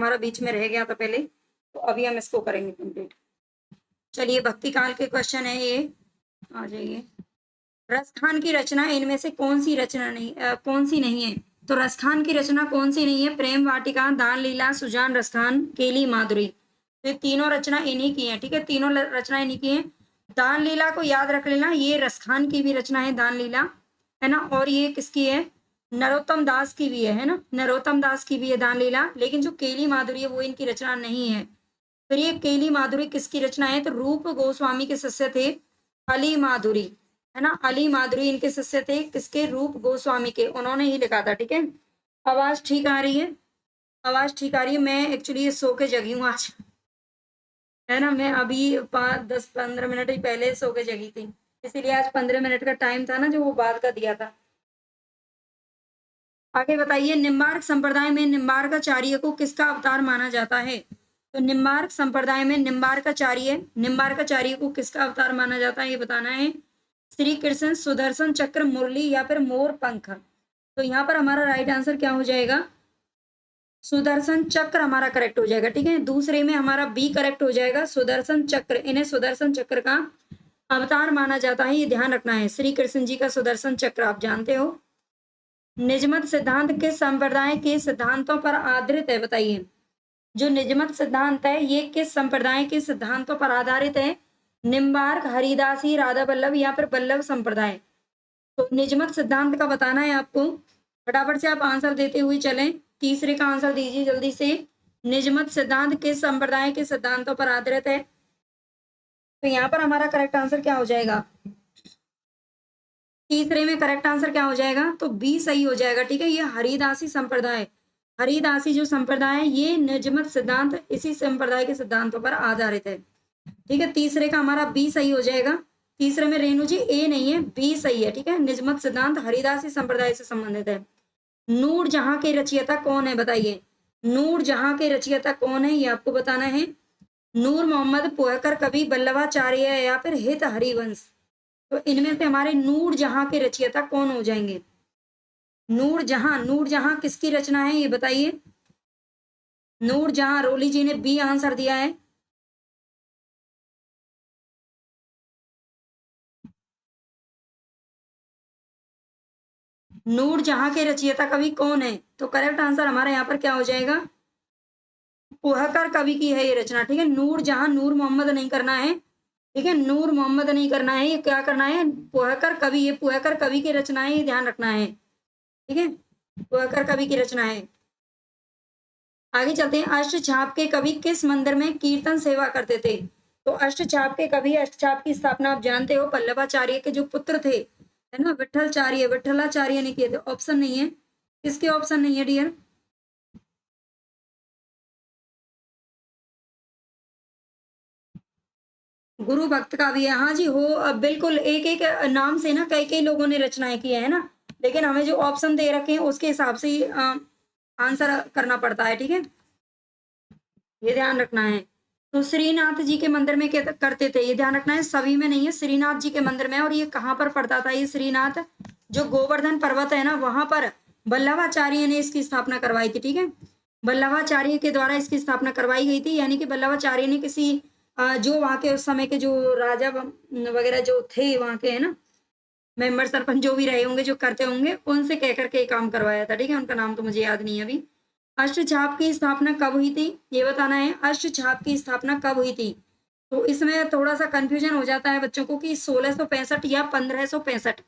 हमारा बीच में रह गया था पहले, तो अभी हम इसको करेंगे कंप्लीट। चलिए, भक्ति काल के क्वेश्चन है ये, आ जाइए। रसखान की रचना इनमें से कौन सी रचना नहीं, कौन सी नहीं है? तो रसखान की रचना कौन सी नहीं है? प्रेम वाटिका, दान लीला, सुजान रसखान, केली माधुरी। तो ये तीनों रचना इन्हीं की है, ठीक है, तीनों रचना इन्हीं की है। दान लीला को याद रख लेना, ये रसखान की भी रचना है दान लीला, है ना। और ये किसकी है? नरोत्तम दास की भी है ना, नरोत्तम दास की भी है दान लीला। लेकिन जो केली माधुरी है वो इनकी रचना नहीं है। फिर ये केली माधुरी किसकी रचना है? तो रूप गोस्वामी के शिष्य थे अली माधुरी, है ना। अली माधुरी इनके शिष्य थे, किसके? रूप गोस्वामी के, उन्होंने ही लिखा था, ठीक है। आवाज ठीक आ रही है? आवाज ठीक आ रही है? मैं एक्चुअली सो के जगी हूँ आज, है ना। मैं अभी 10-15 मिनट ही पहले सो के जगी थी, इसीलिए आज 15 मिनट का टाइम था ना जो वो बाद का दिया था। आगे बताइए, निम्बार्क संप्रदाय में निम्बार्काचार्य को किसका अवतार माना जाता है? तो निम्बार्क संप्रदाय में निम्बार्काचार्य को किसका अवतार माना जाता है, ये बताना है। श्री कृष्ण, सुदर्शन चक्र, मुरली या फिर मोर पंख। तो यहाँ पर हमारा राइट आंसर क्या हो जाएगा? सुदर्शन चक्र हमारा करेक्ट हो जाएगा, ठीक है। दूसरे में हमारा बी करेक्ट हो जाएगा, सुदर्शन चक्र। इन्हें सुदर्शन चक्र का अवतार माना जाता है, ये ध्यान रखना है। श्री कृष्ण जी का सुदर्शन चक्र आप जानते हो। निजमत सिद्धांत किस संप्रदाय के सिद्धांतों पर आधारित है, बताइए। जो निजमत सिद्धांत है ये किस संप्रदाय के सिद्धांतों पर आधारित है? निम्बार्क, हरिदासी, राधा वल्लभ या फिर वल्लभ संप्रदाय। तो निजमत सिद्धांत का बताना है आपको। फटाफट से आप आंसर देते हुए चलें, तीसरे का आंसर दीजिए जल्दी से। निजमत सिद्धांत किस संप्रदाय के सिद्धांतों पर आधारित है? तो यहाँ पर हमारा करेक्ट आंसर क्या हो जाएगा? तीसरे में करेक्ट आंसर क्या हो जाएगा? तो बी सही हो जाएगा, ठीक है। ये हरिदासी संप्रदाय, हरिदासी जो संप्रदाय है ये निजमत सिद्धांत इसी संप्रदाय के सिद्धांतों पर आधारित है, ठीक है। तीसरे का हमारा बी सही हो जाएगा। तीसरे में रेणु जी ए नहीं है, बी सही है, ठीक है। निजमत सिद्धांत हरिदासी संप्रदाय से संबंधित है। नूर जहां के रचयिता कौन है, बताइए। नूर जहां के रचयिता कौन है, ये आपको बताना है। नूर मोहम्मद, पोहकर कवि, वल्लभाचार्य या फिर हित हरिवंश। तो इनमें से हमारे नूर जहां के रचयिता कौन हो जाएंगे? नूर जहां किसकी रचना है, ये बताइए। नूर जहां, रोली जी ने बी आंसर दिया है। नूर जहां के रचयिता कवि कौन है? तो करेक्ट आंसर हमारा यहाँ पर क्या हो जाएगा? पोहकर कवि की है ये रचना, ठीक है। नूर जहां, नूर मोहम्मद नहीं करना है, ठीक है। नूर मोहम्मद नहीं करना है, ये क्या करना है? पोहकर कवि, ये पोहकर कवि की रचना है, ये ध्यान रखना है, ठीक है। पोहकर कवि की रचना है। आगे चलते हैं। अष्टछाप के कवि किस मंदिर में कीर्तन सेवा करते थे? तो अष्टछाप के कवि, अष्टछाप की स्थापना आप जानते हो, वल्लभाचार्य के जो पुत्र थे, है ना, विठलाचार्य, विठलाचार्य ने किए थे। ऑप्शन नहीं है, किसके ऑप्शन नहीं है डियर? गुरु भक्त का भी है, हाँ जी हो, बिल्कुल। एक एक नाम से ना कई कई लोगों ने रचनाएं की है ना, लेकिन हमें जो ऑप्शन दे रखे हैं उसके हिसाब से ही आंसर करना पड़ता है, ठीक है। ये ध्यान रखना है। तो श्रीनाथ जी के मंदिर में क्या करते थे, ये ध्यान रखना है। सभी में नहीं है, श्रीनाथ जी के मंदिर में। और ये कहाँ पर पड़ता था ये श्रीनाथ? जो गोवर्धन पर्वत है ना, वहां पर वल्लभाचार्य ने इसकी स्थापना करवाई थी, ठीक है। वल्लभाचार्य के द्वारा इसकी स्थापना करवाई गई थी, यानी कि वल्लभाचार्य ने किसी जो वहां के उस समय के जो राजा वगैरह जो थे वहां के, है ना, मेंबर सरपंच जो भी रहे होंगे, जो करते होंगे, उनसे कह करके काम करवाया था, ठीक है। उनका नाम तो मुझे याद नहीं है अभी। अष्टछाप की स्थापना कब हुई थी, ये बताना है। अष्टछाप की स्थापना कब हुई थी? तो इसमें थोड़ा सा कंफ्यूजन हो जाता है बच्चों को कि 1665 या 1565।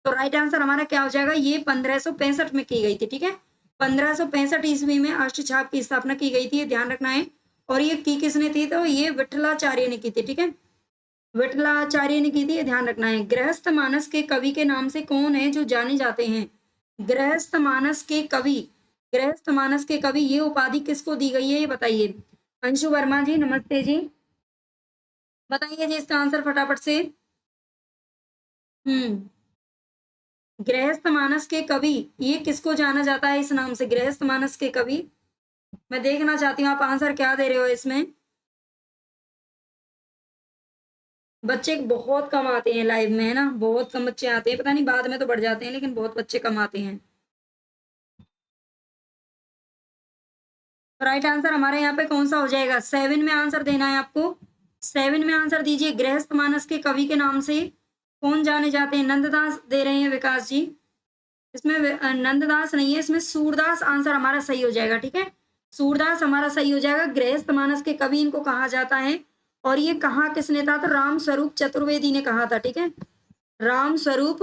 तो राइट आंसर हमारा क्या हो जाएगा? ये 1565 में की गई थी, ठीक है। 1565 ईस्वी में अष्टछाप की स्थापना की गई थी, ये ध्यान रखना है। और ये की किसने थी? तो ये विठलाचार्य ने की थी, ठीक है। विठलाचार्य ने की थी, ये ध्यान रखना है। गृहस्थ मानस के कवि के नाम से कौन है जो जाने जाते हैं? गृहस्थ मानस के कवि, गृहस्थ मानस के कवि, ये उपाधि किसको दी गई है, ये बताइए। अंशु वर्मा जी, नमस्ते जी, बताइए जी इसका आंसर फटाफट से। हम्म, गृहस्थ मानस के कवि, ये किसको जाना जाता है इस नाम से? गृहस्थ मानस के कवि, मैं देखना चाहती हूँ आप आंसर क्या दे रहे हो इसमें। बच्चे बहुत कम आते हैं लाइव में, है ना, बहुत कम बच्चे आते हैं, पता नहीं बाद में तो बढ़ जाते हैं, लेकिन बहुत बच्चे कम आते हैं। राइट आंसर हमारे यहाँ पे कौन सा हो जाएगा? 7 में आंसर देना है आपको। 7 में आंसर दीजिए। गृहस्थ मानस के कवि के नाम से कौन जाने जाते हैं? नंददास दे रहे हैं विकास जी। इसमें नंददास नहीं है, इसमें सूरदास आंसर हमारा सही हो जाएगा। ठीक है, सूरदास हमारा सही हो जाएगा। गृहस्थ मानस के कवि इनको कहा जाता है। और ये कहा किसने था? तो राम स्वरूप चतुर्वेदी ने कहा था। ठीक है, राम स्वरूप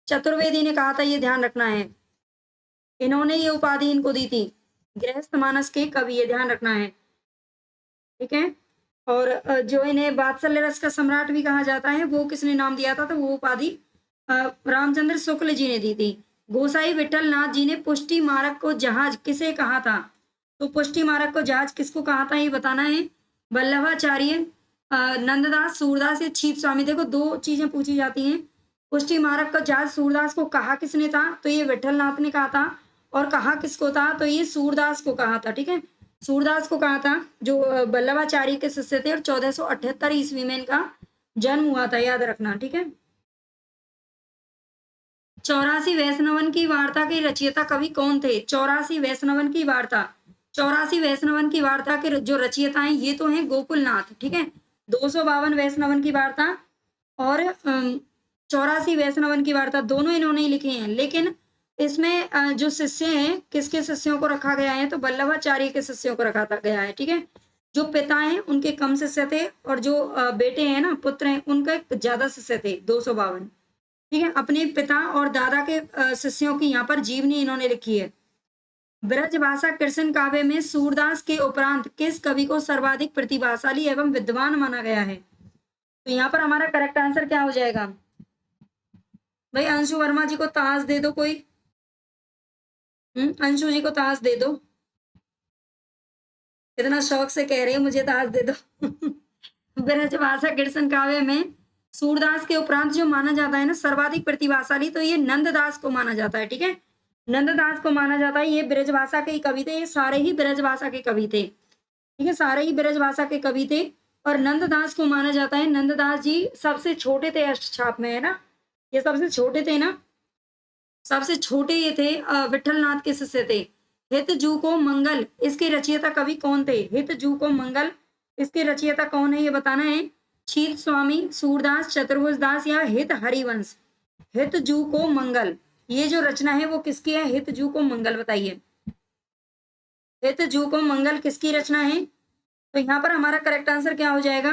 चतुर्वेदी ने कहा था, ये ध्यान रखना है। इन्होंने ये उपाधि इनको दी थी, गृहस्थ मानस के कवि, ये ध्यान रखना है। ठीक है, और जो इन्हें वात्सल्य रस का सम्राट भी कहा जाता है, वो किसने नाम दिया था? तो वो उपाधि रामचंद्र शुक्ल जी ने दी थी। गोसाई विठल नाथ जी ने पुष्टि मारक को जहाज किसे कहा था? तो पुष्टि मारक को जहाज किसको कहा था, ये बताना है। वल्लभाचार्य, नंददास, सूरदास या छीप स्वामी। देखो, दो चीजें पूछी जाती हैं। पुष्टि मारक का जहाज सूरदास को कहा किसने था? तो ये विठल नाथ ने कहा था। और कहा किसको था? तो ये सूरदास को कहा था। ठीक है, सूरदास को कहा था, जो वल्लभाचार्य के शिष्य थे। और 1478 ईस्वी में इनका जन्म हुआ था, याद रखना। ठीक है, 84 वैष्णवन की वार्ता के रचयिता कवि कौन थे? 84 वैष्णवन की वार्ता, 84 वैष्णवन की वार्ता के जो रचयिता हैं, ये तो हैं गोकुलनाथ। ठीक है, 252 वैष्णवन की वार्ता और 84 वैष्णवन की वार्ता, दोनों इन्होंने ही लिखी हैं। लेकिन इसमें जो शिष्य हैं, किसके शिष्यों को रखा गया है? तो वल्लभाचार्य के शिष्यों को रखा गया है। ठीक है, जो पिता हैं उनके कम शिष्य थे, और जो बेटे हैं ना, पुत्र हैं, उनके ज्यादा शिष्य थे, 252। ठीक है, अपने पिता और दादा के शिष्यों की यहाँ पर जीवनी इन्होंने लिखी है। ब्रजभाषा कृष्ण काव्य में सूरदास के उपरांत किस कवि को सर्वाधिक प्रतिभाशाली एवं विद्वान माना गया है? तो यहाँ पर हमारा करेक्ट आंसर क्या हो जाएगा? भाई अंशु वर्मा जी को ताज दे दो कोई। अंशु जी को ताज दे दो, इतना शौक से कह रहे हो मुझे ताज दे दो। ब्रजभाषा कृष्ण काव्य में सूरदास के उपरांत जो माना जाता है ना सर्वाधिक प्रतिभाशाली, तो ये नंददास को माना जाता है। ठीक है, नंददास को माना जाता है। ये ब्रजभाषा के कवि थे, ये सारे ही ब्रजभाषा के कवि थे। ठीक है, सारे ही ब्रजभाषा के कवि थे। और नंददास को माना जाता है, नंददास जी सबसे छोटे थे अष्टछाप में, है ना, ये सबसे छोटे थे ना, सबसे छोटे ये थे। विठलनाथ के शिष्य थे। हित जू को मंगल, इसके रचयिता कवि कौन थे? हित जू को मंगल, इसके रचयिता कौन है, ये बताना है। छीत स्वामी, सूरदास, चतुर्भुज दास या हित हरिवंश। हित जू को मंगल, ये जो रचना है वो किसकी है? हित जू को मंगल, बताइए। हित जू को मंगल किसकी रचना है? तो यहाँ पर हमारा करेक्ट आंसर क्या हो जाएगा?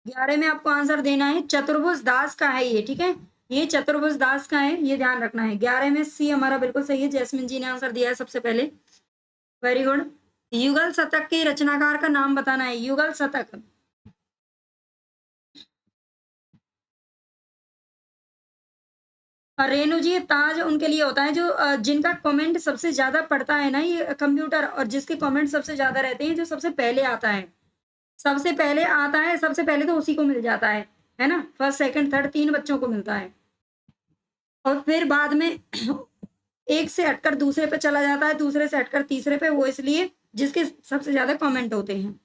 11 में आपको आंसर देना है, चतुर्भुज दास का है ये। ठीक है, ये चतुर्भुज दास का है, ये ध्यान रखना है। 11 में सी हमारा बिल्कुल सही है। जैस्मिन जी ने आंसर दिया है सबसे पहले, वेरी गुड। युगल शतक के रचनाकार का नाम बताना है। युगल शतक, और रेणु जी, ताज उनके लिए होता है जो जिनका कमेंट सबसे ज्यादा पढ़ता है ना ये कंप्यूटर, और जिसके कमेंट सबसे ज्यादा रहते हैं, जो सबसे पहले आता है, सबसे पहले आता है, सबसे पहले तो उसी को मिल जाता है ना। फर्स्ट सेकंड थर्ड 3 बच्चों को मिलता है, और फिर बाद में एक से हटकर दूसरे पे चला जाता है, दूसरे से हटकर तीसरे पे, वो इसलिए जिसके सबसे ज्यादा कमेंट होते हैं।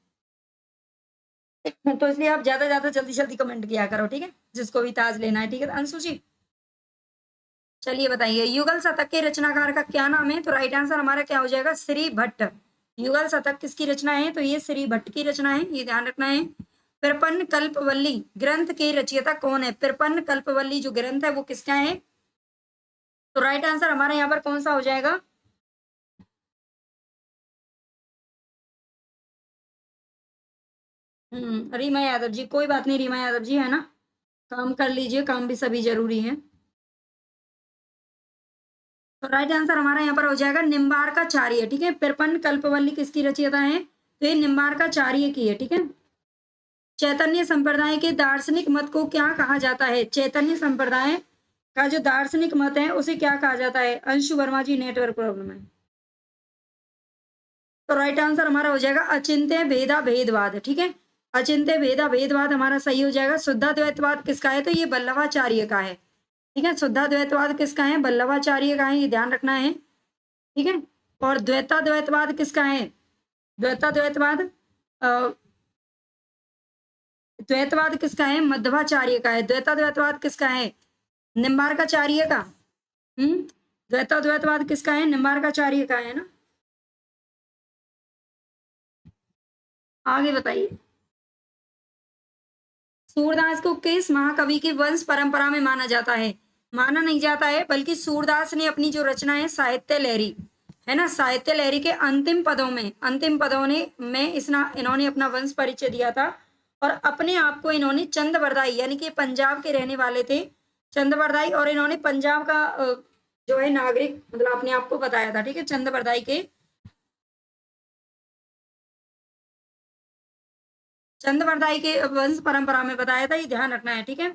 तो इसलिए आप ज्यादा जल्दी जल्दी कमेंट किया करो। ठीक है, जिसको भी ताज लेना है। ठीक है, अंशु जी चलिए बताइए, युगल शतक के रचनाकार का क्या नाम है? तो राइट आंसर हमारा क्या हो जाएगा? श्री भट्ट। युगल शतक किसकी रचना है? तो ये श्री भट्ट की रचना है, ये ध्यान रखना है। प्रपन्न कल्पवल्ली ग्रंथ के रचयिता कौन है? प्रपन्न कल्पवल्ली जो ग्रंथ है वो किसका है? तो राइट आंसर हमारा यहाँ पर कौन सा हो जाएगा? रीमा यादव जी, कोई बात नहीं रीमा यादव जी, है ना, काम कर लीजिए, काम भी सभी जरूरी है। तो राइट आंसर हमारा यहाँ पर हो जाएगा निम्बार्काचार्य। ठीक है, प्रपन्न कल्पवल्ली किसकी रचयिता है? तो ये निम्बार्काचार्य की है। ठीक है, चैतन्य संप्रदाय के दार्शनिक मत को क्या कहा जाता है? चैतन्य संप्रदाय का जो दार्शनिक मत है उसे क्या कहा जाता है? अंशु वर्मा जी, नेटवर्क प्रॉब्लम है। तो राइट आंसर हमारा हो जाएगा अचिंत्य भेदा भेदवाद। ठीक है, अचिंत्य भेदा भेदवाद हमारा सही हो जाएगा। शुद्धाद्वैतवाद किसका है? तो ये वल्लभाचार्य का है। ठीक है, शुद्धाद्वैतवाद किसका है? वल्लभाचार्य का है, ये ध्यान रखना है। ठीक है, और द्वैताद्वैतवाद किसका है? द्वैताद्वैतवाद द्वैतवाद किसका है? मध्वाचार्य का है। द्वैताद्वैतवाद किसका है? निम्बार्काचार्य का। द्वैताद्वैतवाद किसका है? निम्बार्काचार्य का है ना। आगे बताइए। सूरदास को किस महाकवि की वंश परंपरा में माना जाता है? माना नहीं जाता है, बल्कि सूरदास ने अपनी जो रचना है साहित्य लहरी, है ना, साहित्य लहरी के अंतिम पदों ने में इन्होंने अपना वंश परिचय दिया था और अपने आप को इन्होंने चंद बरदाई, यानी कि पंजाब के रहने वाले थे चंद बरदाई, और इन्होंने पंजाब का जो है नागरिक मतलब अपने आप को बताया था, ठीक है, चंद बरदाई के चंद्रवरदाई के वंश परंपरा में बताया था, ये ध्यान रखना है, ठीक है।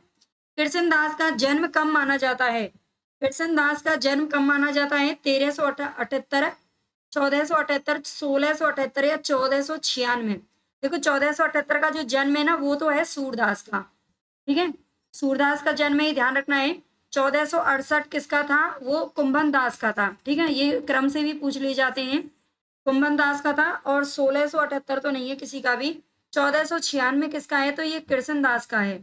कृष्णदास का जन्म कब माना जाता है? कृष्णदास का जन्म कब माना जाता है? 1378, 1478, 1678 या 1496। देखो 1478 का जो जन्म है ना वो तो है सूरदास का, ठीक है, सूरदास का जन्म है, ध्यान रखना है। 1468 किसका था? वो कुंभन दास का था, ठीक है, ये क्रम से भी पूछ लिए जाते हैं, कुंभन दास का था। और 1678 तो नहीं है किसी का भी। 1496 किसका है? तो ये कृष्णदास का है,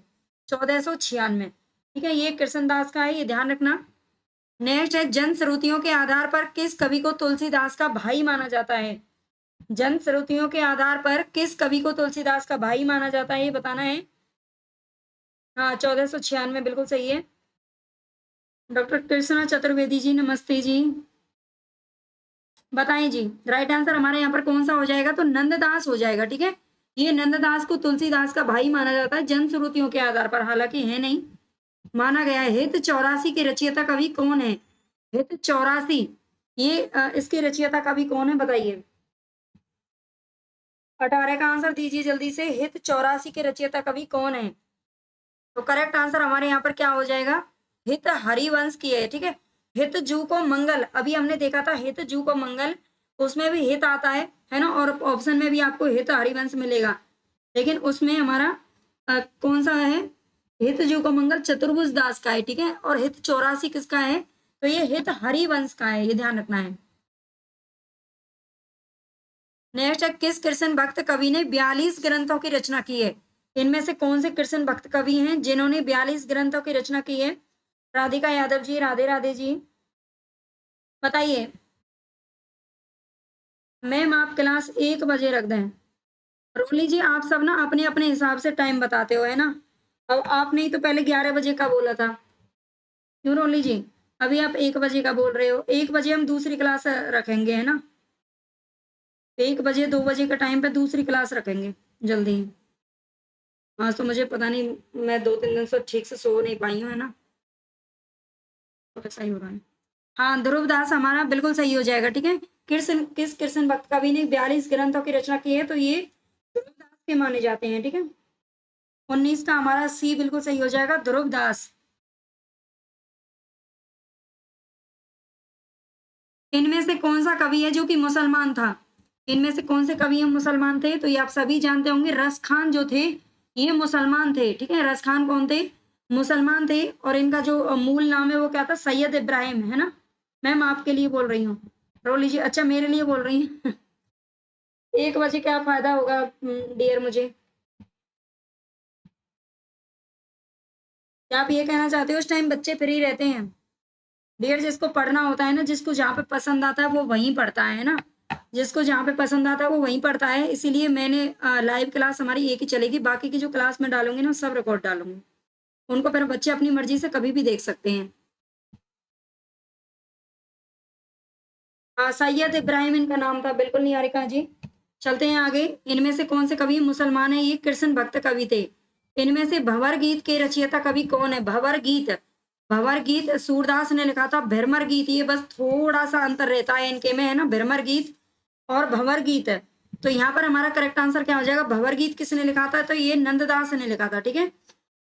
1496, ठीक है, ये कृष्णदास का है, ये ध्यान रखना। नेक्स्ट है, जन श्रुतियों के आधार पर किस कवि को तुलसीदास का भाई माना जाता है? जन श्रुतियों के आधार पर किस कवि को तुलसीदास का भाई माना जाता है, ये बताना है। हाँ, 1496 बिल्कुल सही है। डॉक्टर कृष्णा चतुर्वेदी जी, नमस्ते जी, बताएं जी। राइट आंसर हमारे यहाँ पर कौन सा हो जाएगा? तो नंददास हो जाएगा, ठीक है, ये नंददास को तुलसीदास का भाई माना जाता है जन श्रुतियों के आधार पर, हालांकि है नहीं, माना गया है। हित 84 के रचयिता कवि कौन है? हित 84, ये इसके रचयिता कवि कौन है बताइए। 18 का आंसर दीजिए जल्दी से। हित 84 के रचयिता कवि कौन है? तो करेक्ट आंसर हमारे यहाँ पर क्या हो जाएगा? हित हरिवंश की है, ठीक है। हित जू को मंगल, अभी हमने देखा था हित जू को मंगल, उसमें भी हित आता है ना, और ऑप्शन में भी आपको हित हरिवंश मिलेगा, लेकिन उसमें हमारा कौन सा है? हित जू को मंगल चतुर्भुज दास का है, ठीक है, और हित 84 किसका है? तो ये हित हरिवंश का है, ये ध्यान रखना है। नेक्स्ट है, किस कृष्ण भक्त कवि ने 42 ग्रंथों की रचना की है? इनमें से कौन से कृष्ण भक्त कवि हैं जिन्होंने 42 ग्रंथों की रचना की है? राधिका यादव जी, राधे राधे जी, बताइए। मैम आप क्लास 1 बजे रख दें। रोली जी आप सब ना अपने अपने हिसाब से टाइम बताते हो, है ना, अब आपने ही तो पहले 11 बजे का बोला था, क्यों रोली जी? अभी आप 1 बजे का बोल रहे हो। 1 बजे हम दूसरी क्लास रखेंगे, है ना, 1 बजे 2 बजे का टाइम पे दूसरी क्लास रखेंगे जल्दी। आज तो मुझे पता नहीं, मैं 2-3 दिन से ठीक से सो नहीं पाई हूँ, है ना, तो ऐसा ही हो रहा है। हाँ, ध्रुव दास हमारा बिल्कुल सही हो जाएगा, ठीक है। किस कृष्ण भक्त कवि ने 42 ग्रंथों की रचना की है? तो ये ध्रुव दास के माने जाते हैं, ठीक है। 19 का हमारा सी बिल्कुल सही हो जाएगा, ध्रुव दास। इनमें से कौन सा कवि है जो कि मुसलमान था? इनमें से कौन से कवि मुसलमान थे? तो ये आप सभी जानते होंगे, रस खान जो थे ये मुसलमान थे, ठीक है, रस खान कौन थे? मुसलमान थे, और इनका जो मूल नाम है वो क्या था? सैयद इब्राहिम, है ना। मैम आपके लिए बोल रही हूँ। रो लीजिए, अच्छा मेरे लिए बोल रही हैं। 1 बजे क्या फायदा होगा डियर मुझे? क्या आप ये कहना चाहते हो उस टाइम बच्चे फ्री रहते हैं? डियर, जिसको पढ़ना होता है ना, जिसको जहाँ पे पसंद आता है वो वहीं पढ़ता है ना, जिसको जहाँ पे पसंद आता है वो वहीं पढ़ता है। इसीलिए मैंने लाइव क्लास हमारी एक ही चलेगी, बाकी की जो क्लास में डालूंगी ना सब रिकॉर्ड डालूंगी, उनको फिर बच्चे अपनी मर्जी से कभी भी देख सकते हैं। सैयद इब्राहिम इनका नाम था, बिल्कुल निहारिका जी। चलते हैं आगे। इनमें से कौन से कवि मुसलमान है? ये कृष्ण भक्त कवि थे। इनमें से भंवर गीत के रचयिता कवि कौन है? भंवर गीत, भंवर गीत सूरदास ने लिखा था। भ्रमर गीत, ये बस थोड़ा सा अंतर रहता है इनके में, है ना, भ्रमर गीत और भंवर गीत। तो यहाँ पर हमारा करेक्ट आंसर क्या हो जाएगा? भंवर गीत किसने लिखा था? तो ये नंददास ने लिखा था, ठीक है,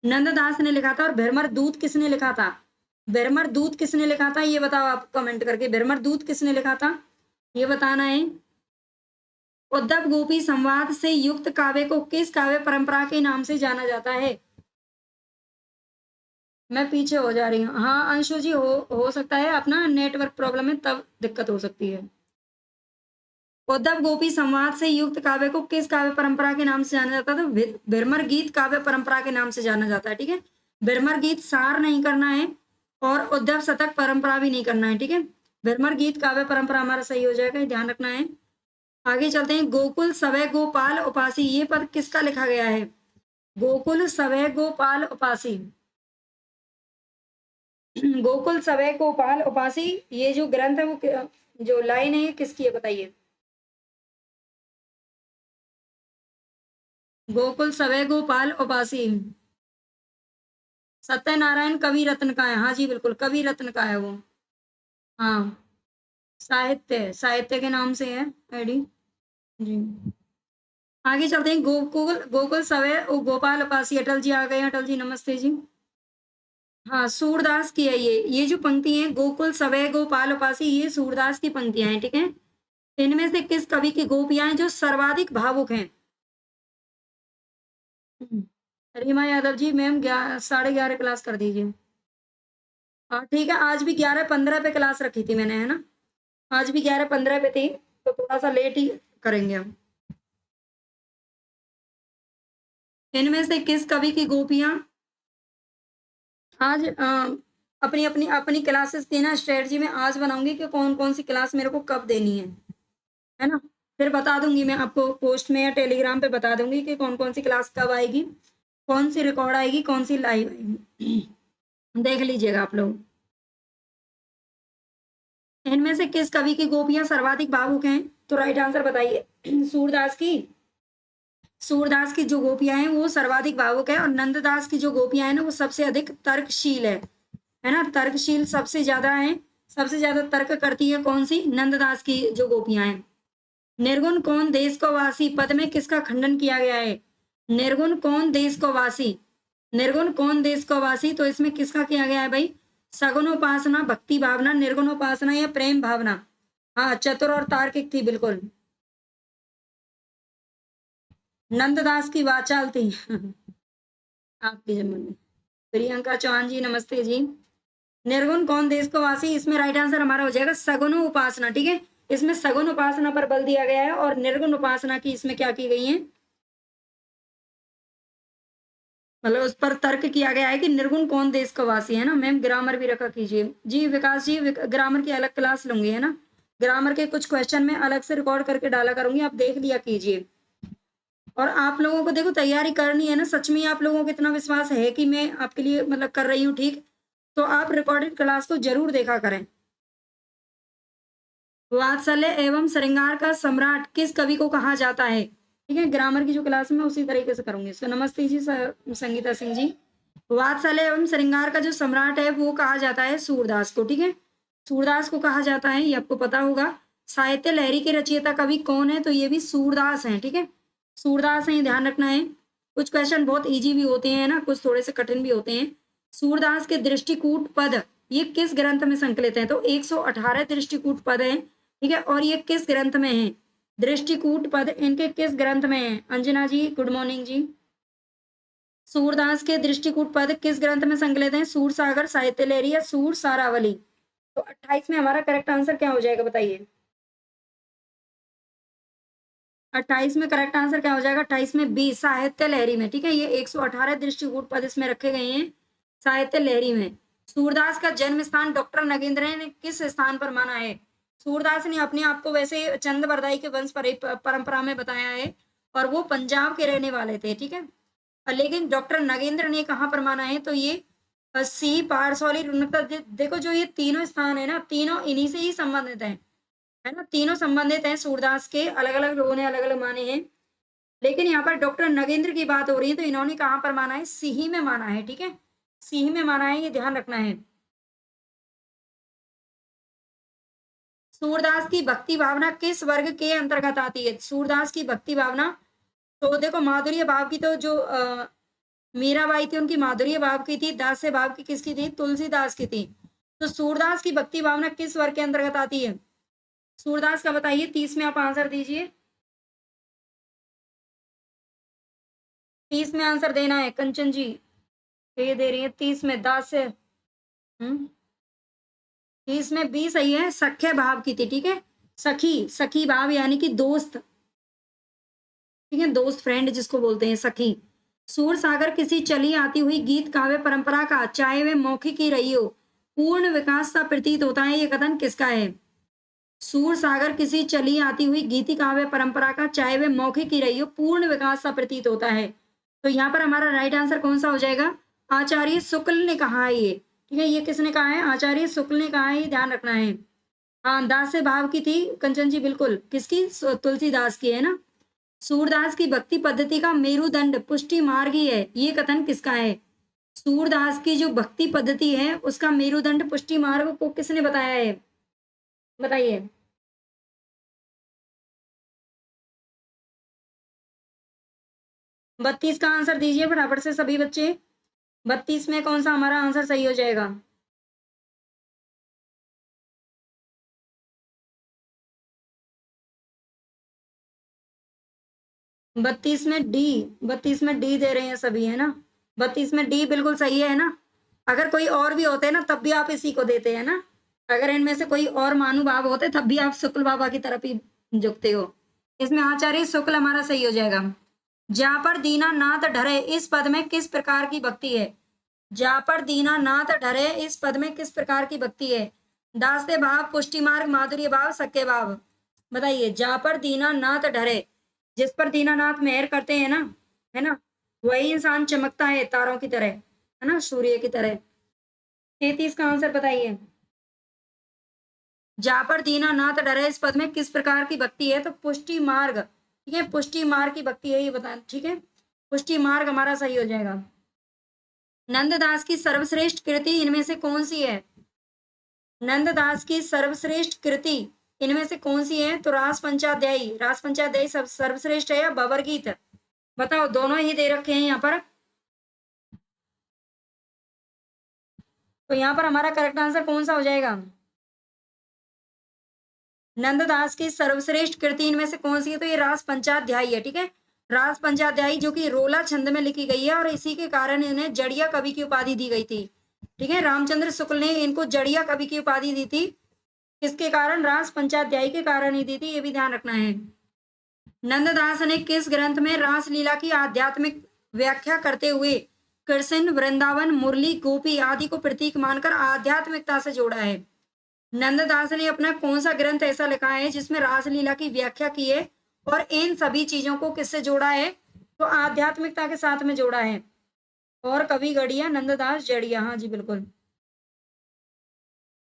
नंददास ने लिखा था। और भ्रमर दूत किसने लिखा था? भ्रमर दूत किसने लिखा था ये बताओ आप कमेंट करके, भ्रमर दूत किसने लिखा था ये बताना है। उद्धव गोपी संवाद से युक्त काव्य को किस काव्य परंपरा के नाम से जाना जाता है? मैं पीछे हो जा रही हूँ। हाँ अंशु जी, हो सकता है अपना नेटवर्क प्रॉब्लम है तब दिक्कत हो सकती है। उद्धव गोपी संवाद से युक्त काव्य को किस काव्य परंपरा के नाम से जाना जाता है? तो भ्रमर गीत काव्य परंपरा के नाम से जाना जाता है, ठीक है। भ्रमर गीत सार नहीं करना है और उद्धव शतक परंपरा भी नहीं करना है, ठीक है। भ्रमर गीत काव्य परंपरा हमारा सही हो जाएगा, ध्यान रखना है। आगे चलते हैं। गोकुल सवै गोपाल उपासी, ये पद किसका लिखा गया है? गोकुल सवै गोपाल उपासी। गोकुल सवै गोपाल उपासी, ये जो ग्रंथ है वो जो लाइन है ये किसकी है बताइए? गोकुल सवै गोपाल उपासी सत्यनारायण कवि रत्न का है। हाँ जी बिल्कुल, कवि रत्न का है वो। हाँ, साहित्य के नाम से है आईडी जी। आगे चलते हैं। गोकुल गोकुल सवै गोपाल उपासी, अटल जी आ गए हैं। अटल जी नमस्ते जी। हाँ, सूरदास की है ये जो पंक्ति है, गोकुल सवै गोपाल उपासी, ये सूरदास की पंक्तियां हैं, ठीक है। इनमें से किस कवि की गोपियां हैं जो सर्वाधिक भावुक हैं? रीमा यादव जी, मैम 11:30 क्लास कर दीजिए। हाँ ठीक है, आज भी 11:15 पे क्लास रखी थी मैंने, है ना? आज भी 11:15 पे थी, तो थोड़ा सा लेट ही करेंगे हम। इनमें से किस कवि की गोपियां आज अपनी अपनी अपनी क्लासेस की ना स्ट्रेटजी में आज बनाऊंगी कि कौन कौन सी क्लास मेरे को कब देनी है ना? फिर बता दूंगी मैं आपको, पोस्ट में या टेलीग्राम पे बता दूंगी कि कौन कौन सी क्लास कब आएगी, कौन सी रिकॉर्ड आएगी, कौन सी लाइव आएगी। देख लीजिएगा आप लोग। इनमें से किस कवि की गोपियां सर्वाधिक भावुक हैं? तो राइट आंसर बताइए। सूरदास की। सूरदास की जो गोपियां हैं वो सर्वाधिक भावुक है, और नंददास की जो गोपियां हैं ना वो सबसे अधिक तर्कशील है ना? तर्कशील सबसे ज्यादा है, सबसे ज्यादा तर्क करती है कौन सी? नंददास की जो गोपियां हैं। निर्गुण कौन देश को वासी पद में किसका खंडन किया गया है? निर्गुण कौन देश को वासी, निर्गुण कौन देश को वासी, तो इसमें किसका किया गया है भाई? सगुण उपासना, भक्ति भावना, निर्गुण उपासना या प्रेम भावना? हाँ, चतुर और तार्किक थी बिल्कुल। नंददास की वाचाल थी। आपकी जन्म में। प्रियंका चौहान जी नमस्ते जी। निर्गुण कौन देश को वासी, इसमें राइट आंसर हमारा हो जाएगा सगुण उपासना, ठीक है। इसमें सगुण उपासना पर बल दिया गया है, और निर्गुण उपासना की इसमें क्या की गई है, मतलब उस पर तर्क किया गया है कि निर्गुण कौन देश का वासी है ना। मैम ग्रामर भी रखा कीजिए जी। विकास जी, ग्रामर की अलग क्लास लूंगी, है ना? ग्रामर के कुछ क्वेश्चन में अलग से रिकॉर्ड करके डाला करूंगी, आप देख लिया कीजिए। और आप लोगों को देखो तैयारी करनी है ना, सच में आप लोगों को इतना विश्वास है कि मैं आपके लिए मतलब कर रही हूँ, ठीक, तो आप रिकॉर्डेड क्लास को जरूर देखा करें। वात्सल्य एवं श्रृंगार का सम्राट किस कवि को कहा जाता है? ठीक है, ग्रामर की जो क्लास में उसी तरीके से करूंगी इसको। नमस्ते जी संगीता सिंह जी। वात्सल्य एवं श्रृंगार का जो सम्राट है वो कहा जाता है सूरदास को, ठीक है। सूरदास को कहा जाता है, ये आपको पता होगा। साहित्य लहरी के रचयिता कवि कौन है? तो ये भी सूरदास हैं, ठीक है। सूरदास है, ध्यान रखना है। कुछ क्वेश्चन बहुत इजी भी होते हैं ना, कुछ थोड़े से कठिन भी होते हैं। सूरदास के दृष्टिकूट पद ये किस ग्रंथ में संकलित है? तो 118 दृष्टिकूट पद है, ठीक है। और ये किस ग्रंथ में है? दृष्टिकूट पद इनके किस ग्रंथ में है? अंजना जी गुड मॉर्निंग जी। सूरदास के दृष्टिकूट पद किस ग्रंथ में संकलित हैं? सूर सागर, साहित्य लहरी या सूर सारावली? तो 28 में हमारा करेक्ट आंसर क्या हो जाएगा बताइए? 28 में करेक्ट आंसर क्या हो जाएगा? 28 में बी, साहित्य लहरी में, ठीक है। ये 118 दृष्टिकूट पद इसमें रखे गए हैं साहित्य लहरी में। सूरदास का जन्म स्थान डॉक्टर नगेंद्र ने किस स्थान पर माना है? सूरदास ने अपने आप को वैसे चंद बरदाई के वंश परंपरा में बताया है, और वो पंजाब के रहने वाले थे, ठीक है। लेकिन डॉक्टर नगेंद्र ने कहाँ पर माना है? तो ये सी पारसौली रुनकता, देखो जो ये तीनों स्थान है ना, तीनों इन्हीं से ही संबंधित है ना, तीनों संबंधित हैं। सूरदास के अलग अलग लोगों ने अलग अलग माने हैं, लेकिन यहाँ पर डॉक्टर नगेंद्र की बात हो रही है, तो इन्होंने कहाँ पर माना है? सीही में माना है, ठीक है। सीही में माना है, ये ध्यान रखना है। सूरदास की भक्ति भावना किस वर्ग के अंतर्गत आती है? सूरदास की भक्ति भावना, तो देखो माधुर्य भाव की तो जो मीराबाई थी उनकी माधुर्य भाव की थी, दास्य भाव की किसकी थी? तुलसीदास की थी। तो सूरदास की भक्ति भावना किस वर्ग के अंतर्गत आती है? सूरदास का बताइए, 30 में आप आंसर दीजिए। 30 में आंसर देना है कंचन जी, ये दे रही है 30 में दास्य। 30 में बी सही है, सख्य भाव की थी, ठीक है। सखी, सखी भाव यानी कि दोस्त, ठीक है, दोस्त फ्रेंड जिसको बोलते हैं सखी। सूर सागर किसी चली आती हुई गीत काव्य परंपरा का, चाहे वे मौखिक ही रही हो, पूर्ण विकास सा प्रतीत होता है, ये कथन किसका है? सूर सागर किसी चली आती हुई गीति काव्य परंपरा का, चाहे वह मौखिक ही रही हो, पूर्ण विकास सा प्रतीत होता है। तो यहाँ पर हमारा राइट आंसर कौन सा हो जाएगा? आचार्य शुक्ल ने कहा है ये, ठीक है। ये किसने कहा है? आचार्य शुक्ल ने कहा है, ये ध्यान रखना है। हाँ, दास से भाव की थी कंचन जी, बिल्कुल। किसकी? तुलसीदास की, है ना। सूरदास की भक्ति पद्धति का मेरुदंड पुष्टि मार्ग ही है, ये कथन किसका है? सूरदास की जो भक्ति पद्धति है उसका मेरुदंड पुष्टि मार्ग को किसने बताया है? बताइए। 32 का आंसर दीजिए फटाफट से सभी बच्चे। 32 में कौन सा हमारा आंसर सही हो जाएगा? 32 में डी। 32 में डी दे रहे हैं सभी, है ना। 32 में डी बिल्कुल सही है ना। अगर कोई और भी होते ना तब भी आप इसी को देते हैं ना। अगर इनमें से कोई और महानुभाव होते तब भी आप शुक्ल बाबा की तरफ ही झुकते हो। इसमें आचार्य शुक्ल हमारा सही हो जाएगा। जा पर दीनानाथ ढरे इस पद में किस प्रकार की भक्ति है? जा पर दीनानाथ ढरे इस पद में किस प्रकार की भक्ति है? दास्य भाव, पुष्टि मार्ग, माधुर्य भाव, सख्य भाव। बताइए। जा पर दीनानाथ ढरे, जिस पर दीनानाथ मेहर करते हैं ना, है ना, वही इंसान चमकता है तारों की तरह, है ना, सूर्य की तरह। 33 का आंसर बताइए। जा पर दीनानाथ डरे इस पद में किस प्रकार की भक्ति है? तो पुष्टि मार्ग, ठीक है, पुष्टि मार्ग की भक्ति है, ये बता, ठीक है। पुष्टि मार्ग हमारा सही हो जाएगा। नंददास की सर्वश्रेष्ठ कृति इनमें से कौन सी है? नंददास की सर्वश्रेष्ठ कृति इनमें से कौन सी है? तो रास पंचाध्यायी। रास पंचाध्यायी सब सर्वश्रेष्ठ है या बबर गीत? बताओ, दोनों ही दे रखे हैं यहाँ पर। तो यहाँ पर हमारा करेक्ट आंसर कौन सा हो जाएगा? नंददास की सर्वश्रेष्ठ कृति इनमें से कौन सी है? तो ये रास पंचाध्यायी है, ठीक है। रास पंचाध्यायी जो कि रोला छंद में लिखी गई है और इसी के कारण इन्हें जड़िया कवि की उपाधि दी गई थी, ठीक है। रामचंद्र शुक्ल ने इनको जड़िया कवि की उपाधि दी थी, किसके कारण? रास पंचाध्यायी के कारण ही दी थी, ये भी ध्यान रखना है। नंददास ने किस ग्रंथ में रासलीला की आध्यात्मिक व्याख्या करते हुए कृष्ण, वृंदावन, मुरली, गोपी आदि को प्रतीक मानकर आध्यात्मिकता से जोड़ा है? नंददास ने अपना कौन सा ग्रंथ ऐसा लिखा है जिसमें रासलीला की व्याख्या की है और इन सभी चीजों को किससे जोड़ा है? तो आध्यात्मिकता के साथ में जोड़ा है। और कवि गढ़िया, नंददास जड़िया। हाँ जी, बिल्कुल।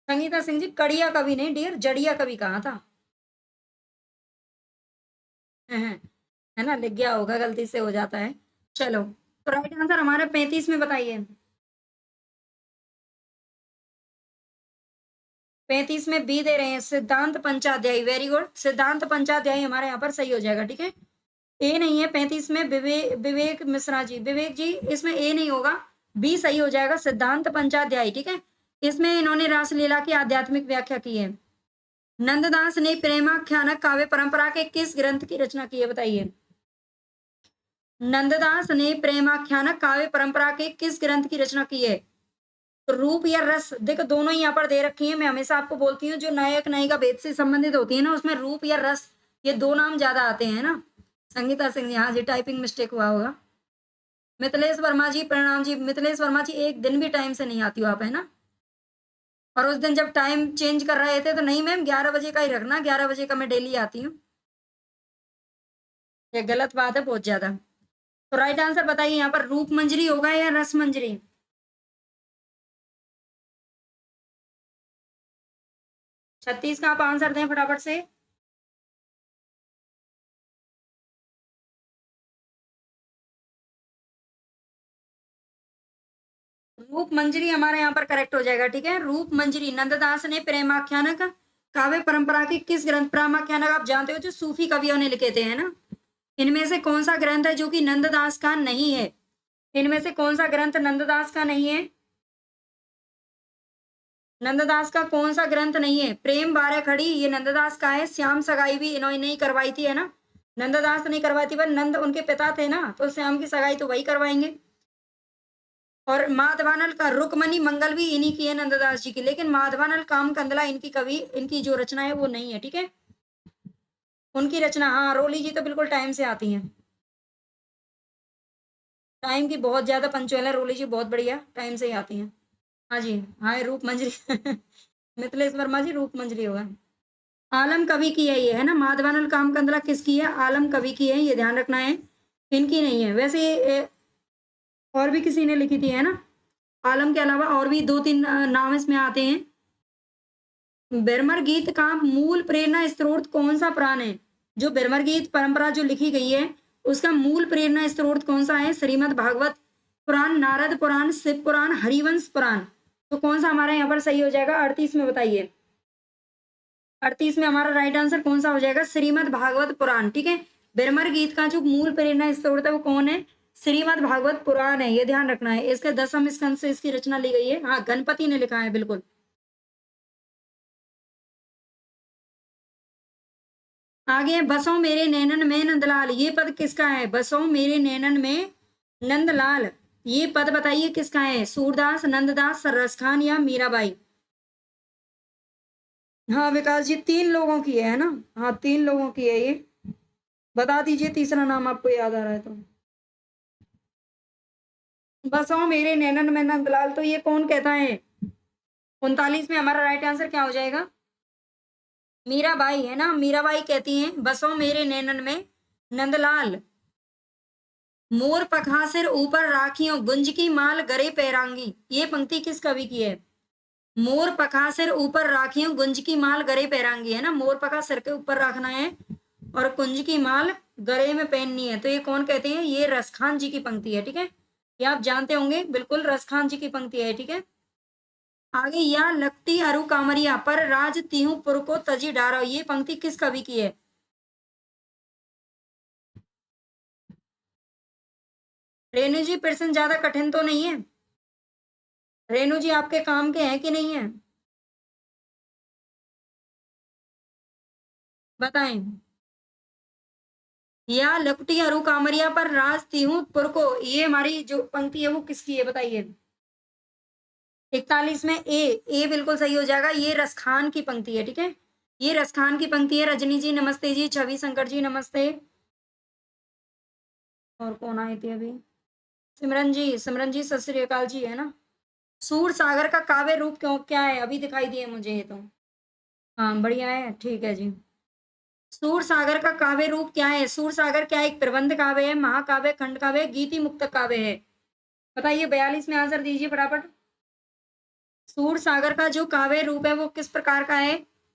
संगीता सिंह जी, कड़िया कवि नहीं डियर, जड़िया कवि कहा था। है ना, लिख गया होगा, गलती से हो जाता है। चलो, तो राइट आंसर हमारा 35 में बताइए। 35 में बी दे रहे हैं, सिद्धांत पंचाध्यायी। वेरी गुड, सिद्धांत पंचाध्यायी हमारे यहाँ पर सही हो जाएगा, ठीक है। ए नहीं है 35 में, विवेक मिश्रा जी, विवेक जी इसमें ए नहीं होगा, बी सही हो जाएगा, सिद्धांत पंचाध्यायी, ठीक है। इसमें इन्होंने रासलीला की आध्यात्मिक व्याख्या की है। नंददास ने प्रेमाख्यानक काव्य परंपरा के किस ग्रंथ की रचना की है? बताइए। नंददास ने प्रेमाख्यानक काव्य परंपरा के किस ग्रंथ की रचना की है? तो रूप या रस, देखो दोनों ही यहाँ पर दे रखी है। मैं हमेशा आपको बोलती हूँ जो नायक नायिका भेद से संबंधित होती है ना, उसमें रूप या रस ये दो नाम ज्यादा आते हैं ना। संगीता सिंह, हाँ जी, टाइपिंग मिस्टेक हुआ होगा। मिथिलेश वर्मा जी, प्रणाम जी। मिथिलेश वर्मा जी, एक दिन भी टाइम से नहीं आती हो आप, है ना। और उस दिन जब टाइम चेंज कर रहे थे तो नहीं मैम, 11 बजे का ही रखना, 11 बजे का मैं डेली आती हूँ। ये गलत बात है बहुत ज्यादा। तो राइट आंसर बताइए यहाँ पर, रूप मंजरी होगा या रस मंजरी? 36 का आप आंसर दें फटाफट से। रूप मंजरी हमारे यहाँ पर करेक्ट हो जाएगा, ठीक है। रूप मंजरी, नंददास ने प्रेमाख्यानक काव्य परंपरा के किस ग्रंथ, प्रेमाख्यानक आप जानते हो जो सूफी कवियों ने लिखे थे, है ना। इनमें से कौन सा ग्रंथ है जो कि नंददास का नहीं है? इनमें से कौन सा ग्रंथ नंददास का नहीं है? नंददास का कौन सा ग्रंथ नहीं है? प्रेम बारह खड़ी, ये नंददास का है। श्याम सगाई भी इन्होंने नहीं करवाई थी, है ना। नंददास नहीं करवाई थी, पर नंद उनके पिता थे ना, तो श्याम की सगाई तो वही करवाएंगे। और माधवानल का रुकमणी मंगल भी इन्हीं की है, नंददास जी की। लेकिन माधवानल काम कंदला इनकी कवि, इनकी जो रचना है वो नहीं है, ठीक है। उनकी रचना, हाँ, रोली जी तो बिल्कुल टाइम से आती हैं, टाइम की बहुत ज्यादा पंचुअल है रोली जी, बहुत बढ़िया, टाइम से ही आती हैं। हाँ जी, हाँ, रूप मंजरी मिथिलेश वर्मा जी, रूप मंजरी होगा। आलम कवि की है ये, है ना। माधवानंद कामकंदला किसकी है? आलम कवि की है, ये ध्यान रखना है, इनकी नहीं है। वैसे और भी किसी ने लिखी थी, है ना। आलम के अलावा और भी 2-3 नाम इसमें आते हैं। बिरमर गीत का मूल प्रेरणा स्रोत कौन सा पुराण है? जो बिरमर गीत परंपरा जो लिखी गई है, उसका मूल प्रेरणा स्रोत कौन सा है? श्रीमद् भागवत पुराण, नारद पुराण, शिव पुराण, हरिवंश पुराण। तो कौन सा हमारा यहाँ पर सही हो जाएगा? 38 में बताइए। 38 में हमारा राइट आंसर कौन सा हो जाएगा? श्रीमद् भागवत पुराण, ठीक है। बिरमर गीत का जो मूल प्रेरणा स्रोत है वो कौन है? श्रीमद् भागवत पुराण है, ये ध्यान रखना है। इसके 10वें स्कंद से इसकी रचना ली गई है। हाँ, गणपति ने लिखा है, बिल्कुल। आगे, बसों मेरे नैनन में नंदलाल, ये पद किसका है? बसों मेरे नैनन में नंदलाल, ये पद बताइए किसका है? सूरदास, नंददास, रसखान या मीराबाई? हाँ विकास जी, 3 लोगों की है ना। हाँ, 3 लोगों की है ये। बता दीजिए तीसरा नाम आपको याद आ रहा है तो। बसों मेरे नैनन में नंदलाल, तो ये कौन कहता है? 39 में हमारा राइट आंसर क्या हो जाएगा? मीराबाई, है ना। मीराबाई कहती हैं, बसों मेरे नैनन में नंदलाल, मोर पखासिर ऊपर राखियों, गुंज की माल गरे पैरांगी। ये पंक्ति किस कवि की है? मोर पखासिर ऊपर राखियों, गुंज की माल गरे पैरांगी, है ना। मोर पखा सिर के ऊपर रखना है और कुंज की माल गले में पहननी है। तो ये कौन कहते हैं? ये रसखान जी की पंक्ति है, ठीक है। ये आप जानते होंगे, बिल्कुल रसखान जी की पंक्ति है, ठीक है। आगे, या लगती अरु कामरिया पर राज तिहु पुर को तजी डारा, ये पंक्ति किस कवि की है? रेणु जी, प्रश्न ज्यादा कठिन तो नहीं है? रेणु जी, आपके काम के हैं कि नहीं है? बताएं। या लपटी अरु कामरिया पर राज तिहु पुर को, ये हमारी जो पंक्ति है वो किसकी है? बताइए। 41 में ए बिल्कुल सही हो जाएगा। ये रसखान की पंक्ति है, ठीक है। ये रसखान की पंक्ति है। रजनी जी नमस्ते जी, छवि शंकर जी नमस्ते। और कौन आई थी अभी? सिमरन जी सत श्री अकाल जी, है ना। सूर सागर का काव्य रूप क्यों क्या है? अभी दिखाई दिए मुझे ये तो। हाँ बढ़िया है, ठीक है जी। सूर सागर का काव्य रूप क्या है? सूर सागर क्या एक प्रबंध काव्य है, महाकाव्य, खंड काव्य, गीति मुक्त काव्य है? बताइए, 42 में आंसर दीजिए फटाफट। सूर सागर का जो काव्य रूप है वो किस प्रकार का है?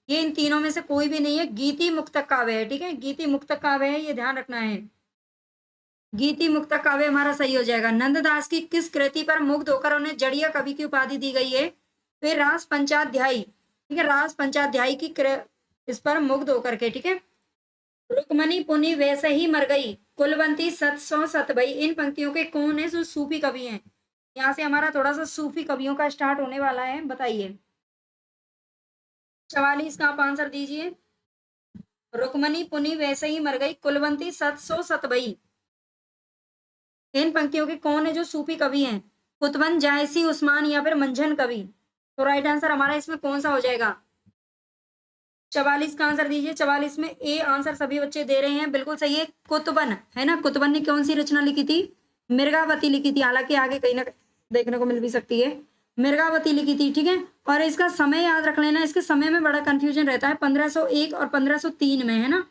ये इन तीनों में से कोई भी नहीं है, गीति मुक्तक काव्य है, ठीक है। गीति मुक्तक काव्य है, ये ध्यान रखना है। गीति मुक्तक काव्य हमारा सही हो जाएगा। नंददास की किस कृति पर मुग्ध होकर उन्हें जड़िया कवि की उपाधि दी गई है? फिर रास पंचाध्यायी, ठीक है, रास पंचाध्यायी की इस पर मुग्ध होकर के, ठीक है। रुक्मणी पुनि वैसे ही मर गई, कुलवंती सत सौ सत भई, इन पंक्तियों के कौन है जो सूफी कवि हैं? यहाँ से हमारा थोड़ा सा सूफी कवियों का स्टार्ट होने वाला है, बताइए। 44 का आप आंसर दीजिए। रुक्मणी पुनि वैसे ही मर गई, कुलवंती सत सौ सत भई, इन पंक्तियों के कौन है जो सूफी कवि हैं? कुतबन, जायसी, उस्मान या फिर मंझन कवि? तो राइट आंसर हमारा इसमें कौन सा हो जाएगा? 44 का आंसर दीजिए। 44 में ए आंसर सभी बच्चे दे रहे हैं, बिल्कुल सही है, कुतबन, है ना। कुतबन ने कौन सी रचना लिखी थी? मृगावती लिखी थी, हालांकि आगे कहीं ना देखने को मिल भी सकती है। मृगावती लिखी थी, ठीक है। और इसका समय याद रख लेना, इसके समय में बड़ा कंफ्यूजन रहता है, 1501 और 1503 में, है ना।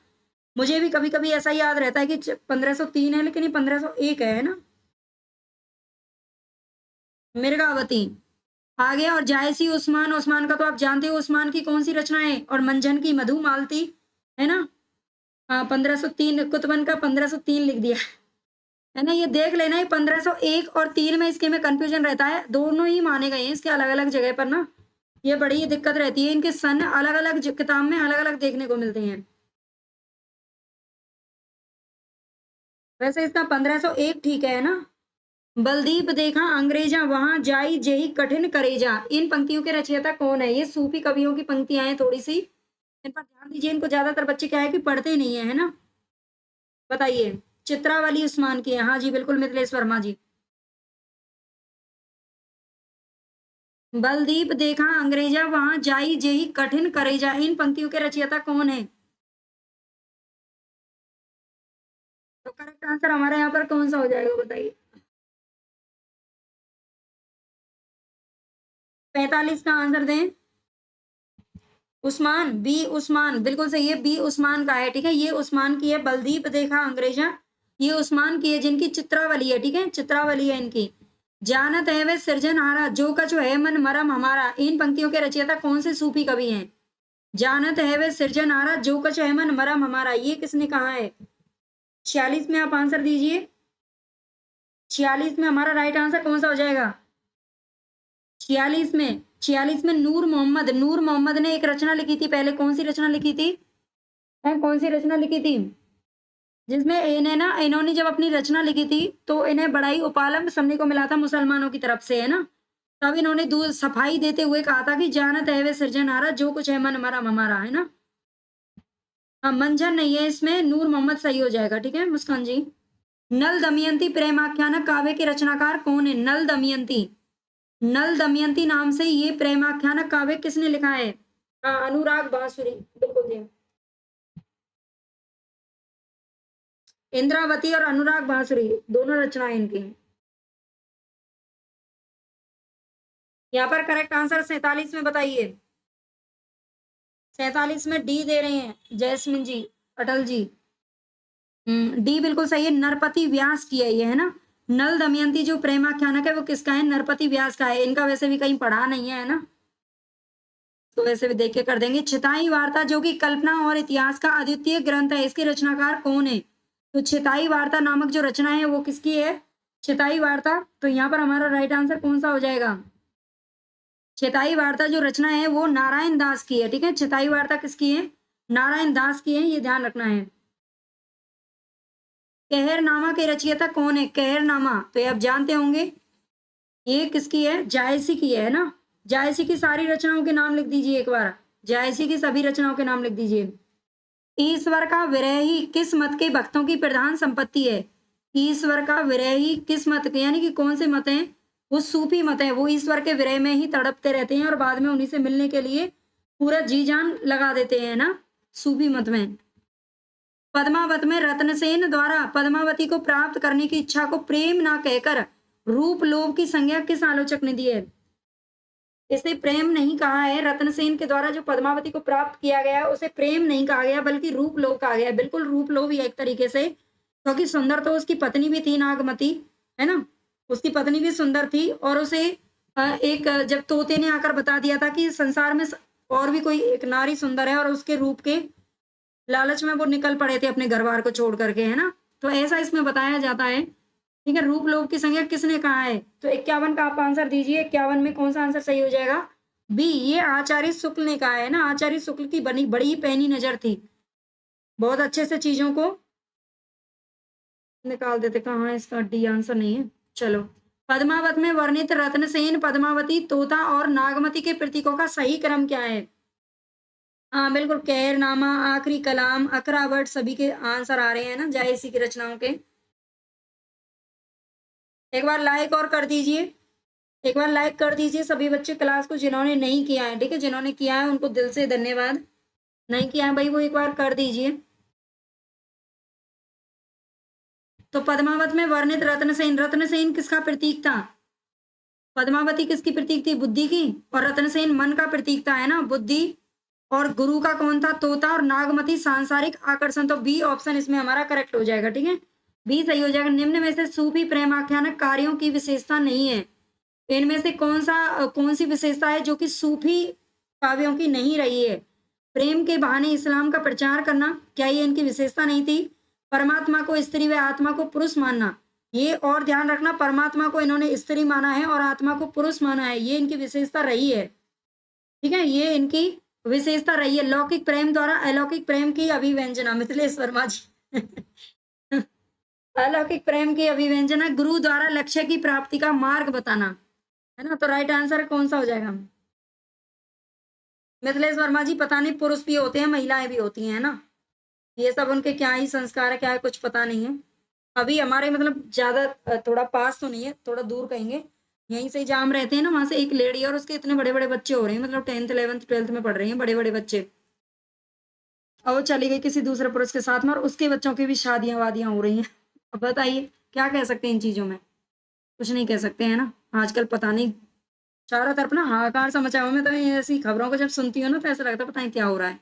मुझे भी कभी कभी ऐसा याद रहता है कि 1503 है, लेकिन ये 1501 है ना। मृगावती आगे, और जायसी, उस्मान, उस्मान का तो आप जानते हो, उस्मान की कौन सी रचना है? और मंझन की मधुमालती, है ना। हाँ, 1503, कुतबन का 1503 लिख दिया, है ना। ये देख लेना, ये 1501 और 3 में इसके में कंफ्यूजन रहता है, दोनों ही माने गए हैं इसके अलग अलग जगह पर ना। ये बड़ी दिक्कत रहती है, इनके सन अलग अलग किताब में अलग अलग देखने को मिलते हैं। वैसे इसका 1501 ठीक है ना। बलदीप देखा अंग्रेजा, वहां जाई जेही कठिन करेजा, इन पंक्तियों के रचयिता कौन है? ये सूफी कवियों की पंक्तियां हैं थोड़ी सी, इन पर ध्यान दीजिए। इनको ज्यादातर बच्चे क्या है कि पढ़ते नहीं है ना। बताइए। चित्रावली उस्मान की है, हाँ जी बिल्कुल, मिथिलेश वर्मा जी। बलदीप देखा अंग्रेजा, वहां जाई जेही कठिन करेजा, इन पंक्तियों के रचयिता कौन है? तो करेक्ट आंसर हमारे यहाँ पर कौन सा हो जाएगा? बताइए। 45 का आंसर दें। उस्मान, बी उस्मान, बिल्कुल सही है, बी उस्मान का है, ठीक है? ये उस्मान की है, बलदीप देखा अंग्रेजा, ये उस्मान की है जिनकी चित्रावली है, ठीक है? चित्रावली है इनकी। जानत है वे सृजनहारा, जो कछु है मन मरम हमारा, इन पंक्तियों के रचयिता कौन से सूफी कवि हैं? जानत है वे सृजनहारा, जो कछु है मन मरम हमारा, ये किसने कहा है? 46 में आप आंसर दीजिए। 46 में हमारा राइट आंसर कौन सा हो जाएगा? 46 में नूर मोहम्मद ने एक रचना लिखी थी पहले, कौन सी रचना लिखी थी? कौन सी रचना लिखी थी? जिसमें इन्होंने जब अपनी रचना लिखी थी तो इन्हें बड़ा ही उपालंब सुनने को मिला था मुसलमानों की तरफ से, है ना? तब इन्होंने दूर सफाई देते हुए कहा था कि जानत है वे सृजनहारा, जो कुछ है मन मरम हमारा, है ना? हाँ, मंजर नहीं है इसमें, नूर मोहम्मद सही हो जाएगा, ठीक है मुस्कान जी? नल दमयंती प्रेमाख्यान काव्य के रचनाकार कौन है? नल दमयंती, नल दमयंती नाम से ये प्रेमाख्यान काव्य किसने लिखा है? हाँ, अनुराग बांसुरी, बिल्कुल जी। इंद्रावती और अनुराग बांसुरी दोनों रचनाएं इनकी। यहाँ पर करेक्ट आंसर 47 में बताइए। 47 में डी दे रहे हैं जैस्मिन जी, अटल जी। डी बिल्कुल सही है, नरपति व्यास की है ये, है ना? नल दमयंती जो प्रेमाख्यानक है वो किसका है? नरपति व्यास का है। इनका वैसे भी कहीं पढ़ा नहीं है ना, तो वैसे भी देख के कर देंगे। छिताई वार्ता जो कि कल्पना और इतिहास का अद्वितीय ग्रंथ है, इसके रचनाकार कौन है? तो छिताई वार्ता नामक जो रचना है वो किसकी है? छिताई वार्ता। तो यहाँ पर हमारा राइट आंसर कौन सा हो जाएगा? छिताई वार्ता जो रचना है वो नारायण दास की है, ठीक है? छिताई वार्ता किसकी है? नारायण दास की है, ये ध्यान रखना है। कहरनामा के रचयिता कौन है? कहरनामा तो ये आप जानते होंगे, ये किसकी है? जायसी की है ना? जायसी की सारी रचनाओं के नाम लिख दीजिए एक बार, जायसी की सभी रचनाओं के नाम लिख दीजिए। ईश्वर का विरह ही किस मत के भक्तों की प्रधान संपत्ति है? ईश्वर का विरह ही किस मत के, यानी कि कौन से मत हैं? वो सूफी मत है, वो ईश्वर के विरह में ही तड़पते रहते हैं और बाद में उन्हीं से मिलने के लिए पूरा जी जान लगा देते हैं ना, सूफी मत में। पद्मावत में रत्नसेन द्वारा पद्मावती को प्राप्त करने की इच्छा को प्रेम ना कहकर रूप लोभ की संज्ञा किस आलोचक ने दी है? इसे प्रेम नहीं कहा है, रत्नसेन के द्वारा जो पद्मावती को प्राप्त किया गया उसे प्रेम नहीं कहा गया बल्कि रूप लोभ कहा गया। बिल्कुल रूप लोभ ही एक तरीके से, क्योंकि सुंदर तो उसकी पत्नी भी थी नागमती, है ना? उसकी पत्नी भी सुंदर थी और उसे जब तोते ने आकर बता दिया था कि संसार में और भी कोई एक नारी सुंदर है और उसके रूप के लालच में वो निकल पड़े थे अपने घरवार को छोड़ करके, है ना? तो ऐसा इसमें बताया जाता है, ठीक है? रूप लोभ की संज्ञा किसने कहा है? तो 51 का आप आंसर दीजिए। 51 में कौन सा आंसर सही हो जाएगा? बी, ये आचार्य शुक्ल ने कहा है ना? आचार्य शुक्ल की बनी बड़ी पैनी नजर थी, बहुत अच्छे से चीजों को निकाल देते। कहाँ है इसका? डी आंसर नहीं है। चलो, पद्मावत में वर्णित रत्नसेन, पद्मावती, तोता और नागमती के प्रतीकों का सही क्रम क्या है? हाँ बिल्कुल, कहरनामा, आखिरी कलाम, अकरावट, सभी के आंसर आ रहे हैं ना जायसी की रचनाओं के। एक बार लाइक और कर दीजिए, एक बार लाइक कर दीजिए सभी बच्चे क्लास को, जिन्होंने नहीं किया है, ठीक है? जिन्होंने किया है उनको दिल से धन्यवाद, नहीं किया है भाई वो एक बार कर दीजिए। तो पद्मावत में वर्णित रत्नसेन, रत्नसेन किसका प्रतीक था? पद्मावती किसकी प्रतीक थी? बुद्धि की, और रत्नसेन मन का प्रतीक था, है ना? बुद्धि। और गुरु का कौन था? तोता। और नागमती सांसारिक आकर्षण। तो बी ऑप्शन इसमें हमारा करेक्ट हो जाएगा, ठीक है? बी सही हो जाएगा। निम्न में से सूफी प्रेमाख्यानक कार्यों की विशेषता नहीं है, इनमें से कौन सी विशेषता है जो कि सूफी काव्यों की नहीं रही है? प्रेम के बहाने इस्लाम का प्रचार करना, क्या ये इनकी विशेषता नहीं थी? परमात्मा को स्त्री व आत्मा को पुरुष मानना, ये और ध्यान रखना, परमात्मा को इन्होंने स्त्री माना है और आत्मा को पुरुष माना है, ये इनकी विशेषता रही है, ठीक है? ये इनकी विशेषता रही है। लौकिक प्रेम द्वारा अलौकिक प्रेम की अभिव्यंजना, मिथिलेश वर्मा जी। अलौकिक प्रेम की अभिव्यंजना, गुरु द्वारा लक्ष्य की प्राप्ति का मार्ग बताना, है ना? तो राइट आंसर कौन सा हो जाएगा? मिथिलेश वर्मा जी, पता नहीं पुरुष भी होते हैं महिलाएं भी होती हैं ना, ये सब उनके क्या ही संस्कार है, क्या है कुछ पता नहीं है। अभी हमारे मतलब ज्यादा थोड़ा पास तो नहीं है, थोड़ा दूर कहेंगे, यहीं से जहाँ हम रहते हैं ना वहां से एक लेडी और उसके इतने बड़े बड़े बच्चे हो रहे हैं, मतलब 10th 11th 12th में पढ़ रही हैं, बड़े बड़े बच्चे, और वो चली गई किसी दूसरे पुरुष के साथ में और उसके बच्चों की भी शादियां वादियां हो रही हैं। अब बताइए क्या कह सकते हैं इन चीजों में? कुछ नहीं कह सकते हैं ना, आजकल पता नहीं चारों तरफ ना हाहाकार सा मचा हुआ है। मैं तो ये ऐसी खबरों को जब सुनती हूँ ना तो ऐसा लगता है पता नहीं क्या हो रहा है।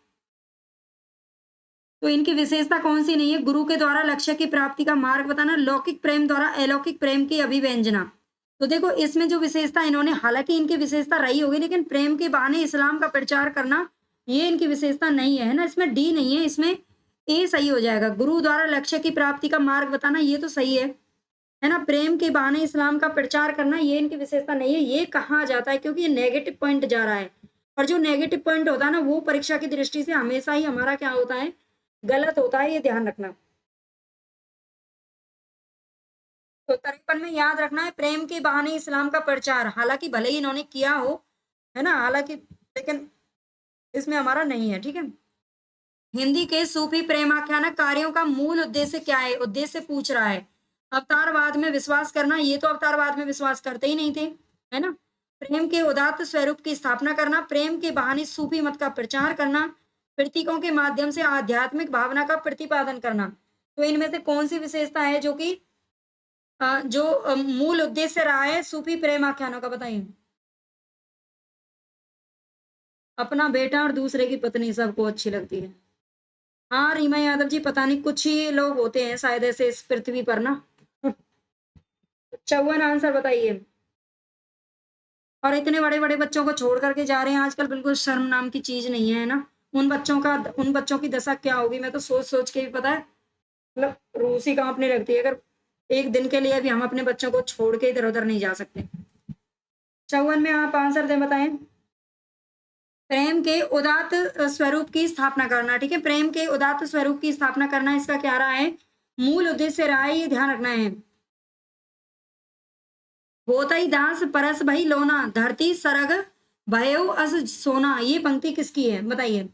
तो इनकी विशेषता कौन-सी नहीं है? गुरु के द्वारा लक्ष्य की प्राप्ति का मार्ग बताना, लौकिक प्रेम द्वारा अलौकिक प्रेम की अभिव्यंजना। तो देखो इसमें जो विशेषता इन्होंने हालाँकि इनकी विशेषता रही होगी लेकिन प्रेम के बहाने इस्लाम का प्रचार करना, ये इनकी विशेषता नहीं है, है ना? इसमें डी नहीं है, इसमें ए सही हो जाएगा। गुरु द्वारा लक्ष्य की प्राप्ति का मार्ग बताना ये तो सही है ना? प्रेम के बहाने इस्लाम का प्रचार करना ये इनकी विशेषता नहीं है, ये कहा जाता है क्योंकि ये नेगेटिव पॉइंट जा रहा है। और जो नेगेटिव पॉइंट होता है ना वो परीक्षा की दृष्टि से हमेशा ही हमारा क्या होता है? गलत होता है, ये ध्यान रखना। तो 53 में याद रखना है प्रेम के बहाने इस्लाम का प्रचार, हालाँकि भले ही इन्होंने किया हो, है ना? हालाँकि लेकिन इसमें हमारा नहीं है, ठीक है? हिंदी के सूफी प्रेमाख्यानक कार्यों का मूल उद्देश्य क्या है? उद्देश्य पूछ रहा है। अवतारवाद में विश्वास करना, ये तो अवतारवाद में विश्वास करते ही नहीं थे, है ना? प्रेम के उदात्त स्वरूप की स्थापना करना, प्रेम के बहाने सूफी मत का प्रचार करना, प्रतीकों के माध्यम से आध्यात्मिक भावना का प्रतिपादन करना। तो इनमें से कौन-सी विशेषता है जो कि जो मूल उद्देश्य रहा है सूफी प्रेम आख्यानों का बताइए? अपना बेटा और दूसरे की पत्नी सबको अच्छी लगती है। हाँ, रीमा यादव जी पता नहीं कुछ ही लोग होते हैं शायद ऐसे इस पृथ्वी पर ना। 54 आंसर बताइए। और इतने बड़े-बड़े बच्चों को छोड़ कर के जा रहे हैं आजकल बिल्कुल शर्म नाम की चीज़ नहीं है, है ना? उन बच्चों की दशा क्या होगी मैं तो सोच-सोच के भी पता है मतलब रूह ही काँपने लगती है अगर एक दिन के लिए भी हम अपने बच्चों को छोड़ के इधर-उधर नहीं जा सकते। 54 में आप आंसर दें बताएँ? प्रेम के उदात्त स्वरूप की स्थापना करना, ठीक है? प्रेम के उदात्त स्वरूप की स्थापना करना इसका क्या रहा है? मूल उद्देश्य रहा है, ये ध्यान रखना है। "होतइ दास परस भई लोना, धरती सरग भयउ अस सोना" ये पंक्ति किसकी है? बताइए।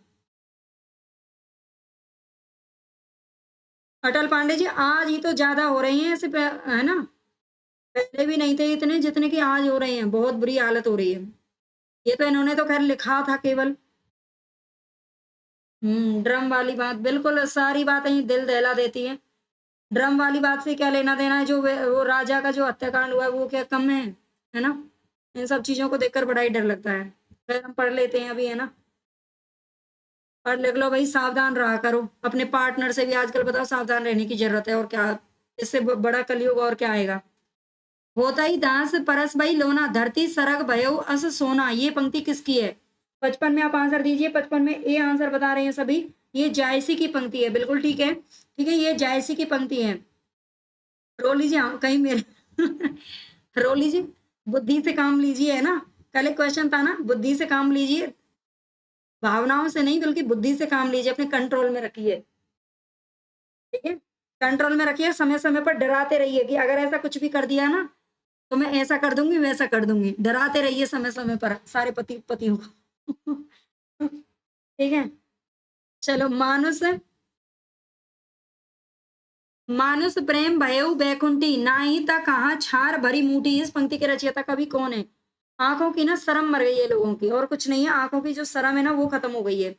अटल पांडे जी आज ही तो ज़्यादा हो रही हैं ऐसे है ना? पहले भी नहीं थे इतने जितने कि आज हो रहे हैं, बहुत बुरी हालत हो रही है। ये तो इन्होंने तो ख़ैर लिखा था केवल। ड्रम वाली बात बिल्कुल सारी बातें ही दिल दहला देती हैं। ड्रम वाली बात से क्या लेना-देना है, जो वो राजा का जो हत्याकांड हुआ है, वो क्या कम है ना? इन सब चीज़ों को देखकर बड़ा ही डर लगता है। खैर हम पढ़ लेते हैं अभी, है ना? पढ़ लिख लो भई, सावधान रहा करो। अपने पार्टनर से भी आजकल बताओ सावधान रहने की ज़रूरत है और क्या इससे बड़ा कलयुग और क्या आएगा? "होतइ दास परस भई लोना, धरती सरग भयउ अस सोना" ये पंक्ति किसकी है? 55 में आप आंसर दीजिए। 55 में ए आंसर बता रहे हैं सभी। ये जायसी की पंक्ति है, बिल्कुल ठीक है। ठीक है, ये जायसी की पंक्ति है। रो लीजिए हाँ, कहीं मेरे रो लीजिए, बुद्धि से काम लीजिए, है ना? कल एक क्वेश्चन था ना, बुद्धि से काम लीजिए, भावनाओं से नहीं बल्कि बुद्धि से काम लीजिए, अपने कंट्रोल में रखिए, ठीक है? कंट्रोल में रखिए, समय-समय पर डराते रहिए कि अगर ऐसा कुछ भी कर दिया ना, तो मैं ऐसा कर दूँगी, वैसा कर दूँगी। डराते रहिए समय-समय पर सारे पतियों को। ठीक है? चलो मानुष प्रेम भयउ बैकुंठी नाहि त कहाँ छार भरी मूठी। इस पंक्ति के रचयिता कवि कौन है? आँखों की ना शर्म मर गई है लोगों की और कुछ नहीं है, आँखों की जो शर्म है ना वो खत्म हो गई है।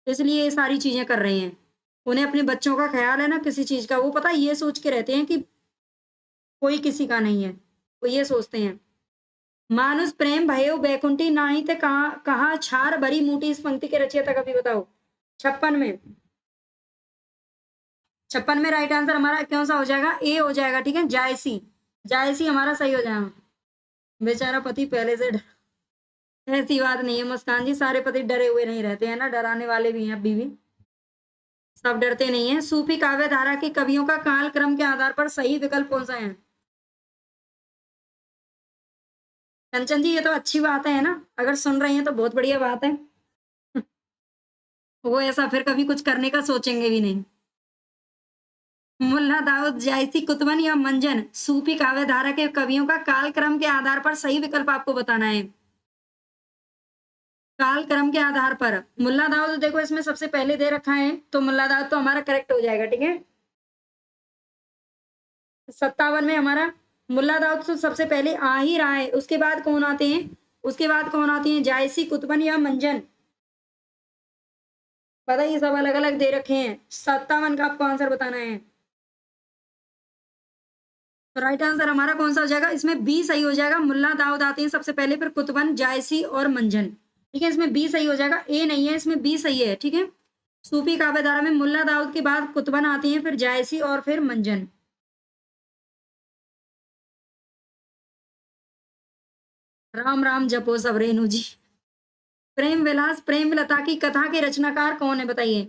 इसलिए ये सारी चीज़ें कर रहे हैं। उन्हें अपने बच्चों का ख़्याल है ना किसी चीज़ का, वो पता है ये सोच के रहते हैं कि कोई किसी का नहीं है। वो ये सोचते हैं। मानुष प्रेम भयउ बैकुंठी नाहि त कहाँ कहाँ छार भरी मूठी। इस पंक्ति के रचयिता कवि बताओ। 56 में। 56 में राइट आंसर हमारा कौन-सा हो जाएगा? ए हो जाएगा, ठीक है? जायसी। जायसी हमारा सही हो जाएगा। बेचारा पति पहले से ऐसी बात नहीं है मुस्कान जी, सारे पति डरे हुए नहीं रहते हैं ना, डराने वाले भी हैं बीवी। सब डरते नहीं हैं। सूफी काव्य धारा के कवियों का काल क्रम के आधार पर सही विकल्प कौन-सा है? कंचन जी ये तो अच्छी बात है ना? अगर सुन रही हैं तो बहुत बढ़िया बात है। वो ऐसा फिर कभी कुछ करने का सोचेंगे भी नहीं। मुल्ला दाऊद जायसी कुतुबन या मंजन सूफी काव्य धारा के कवियों का काल क्रम के आधार पर सही विकल्प आपको बताना है। काल क्रम के आधार पर मुल्ला दाऊद देखो इसमें सबसे पहले दे रखा है तो मुल्ला दाऊद तो हमारा करेक्ट हो जाएगा, ठीक है? 57 में हमारा मुल्ला दाऊद तो सबसे पहले आ ही रहा है। उसके बाद कौन आते हैं? उसके बाद कौन आती हैं? जायसी, कुतुबन या मंजन? पता है ये सब अलग-अलग दे रखे हैं। 57 का आपको आंसर बताना है। तो राइट आंसर हमारा कौन सा हो जाएगा? इसमें बी सही हो जाएगा। मुल्ला दाऊद आते हैं सबसे पहले, फिर कुतुबन, जायसी और मंजन। ठीक है, इसमें बी सही हो जाएगा, ए नहीं है, इसमें बी सही है। ठीक है, सूफी काव्यधारा में मुल्ला दाऊद के बाद कुतुबन आती हैं, फिर जायसी और फिर मंजन। राम राम जपो सब रेणु जी। प्रेम विलास प्रेमलता की कथा के रचनाकार कौन है बताइए?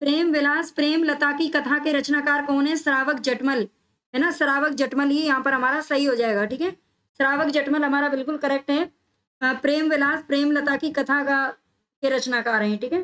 प्रेम विलास प्रेमलता की कथा के रचनाकार कौन है? श्रावक जटमल, है ना, श्रावक जटमल ही यहाँ पर हमारा सही हो जाएगा। ठीक है, श्रावक जटमल हमारा बिल्कुल करेक्ट है। प्रेम विलास प्रेमलता की कथा का के रचनाकार हैं। ठीक है,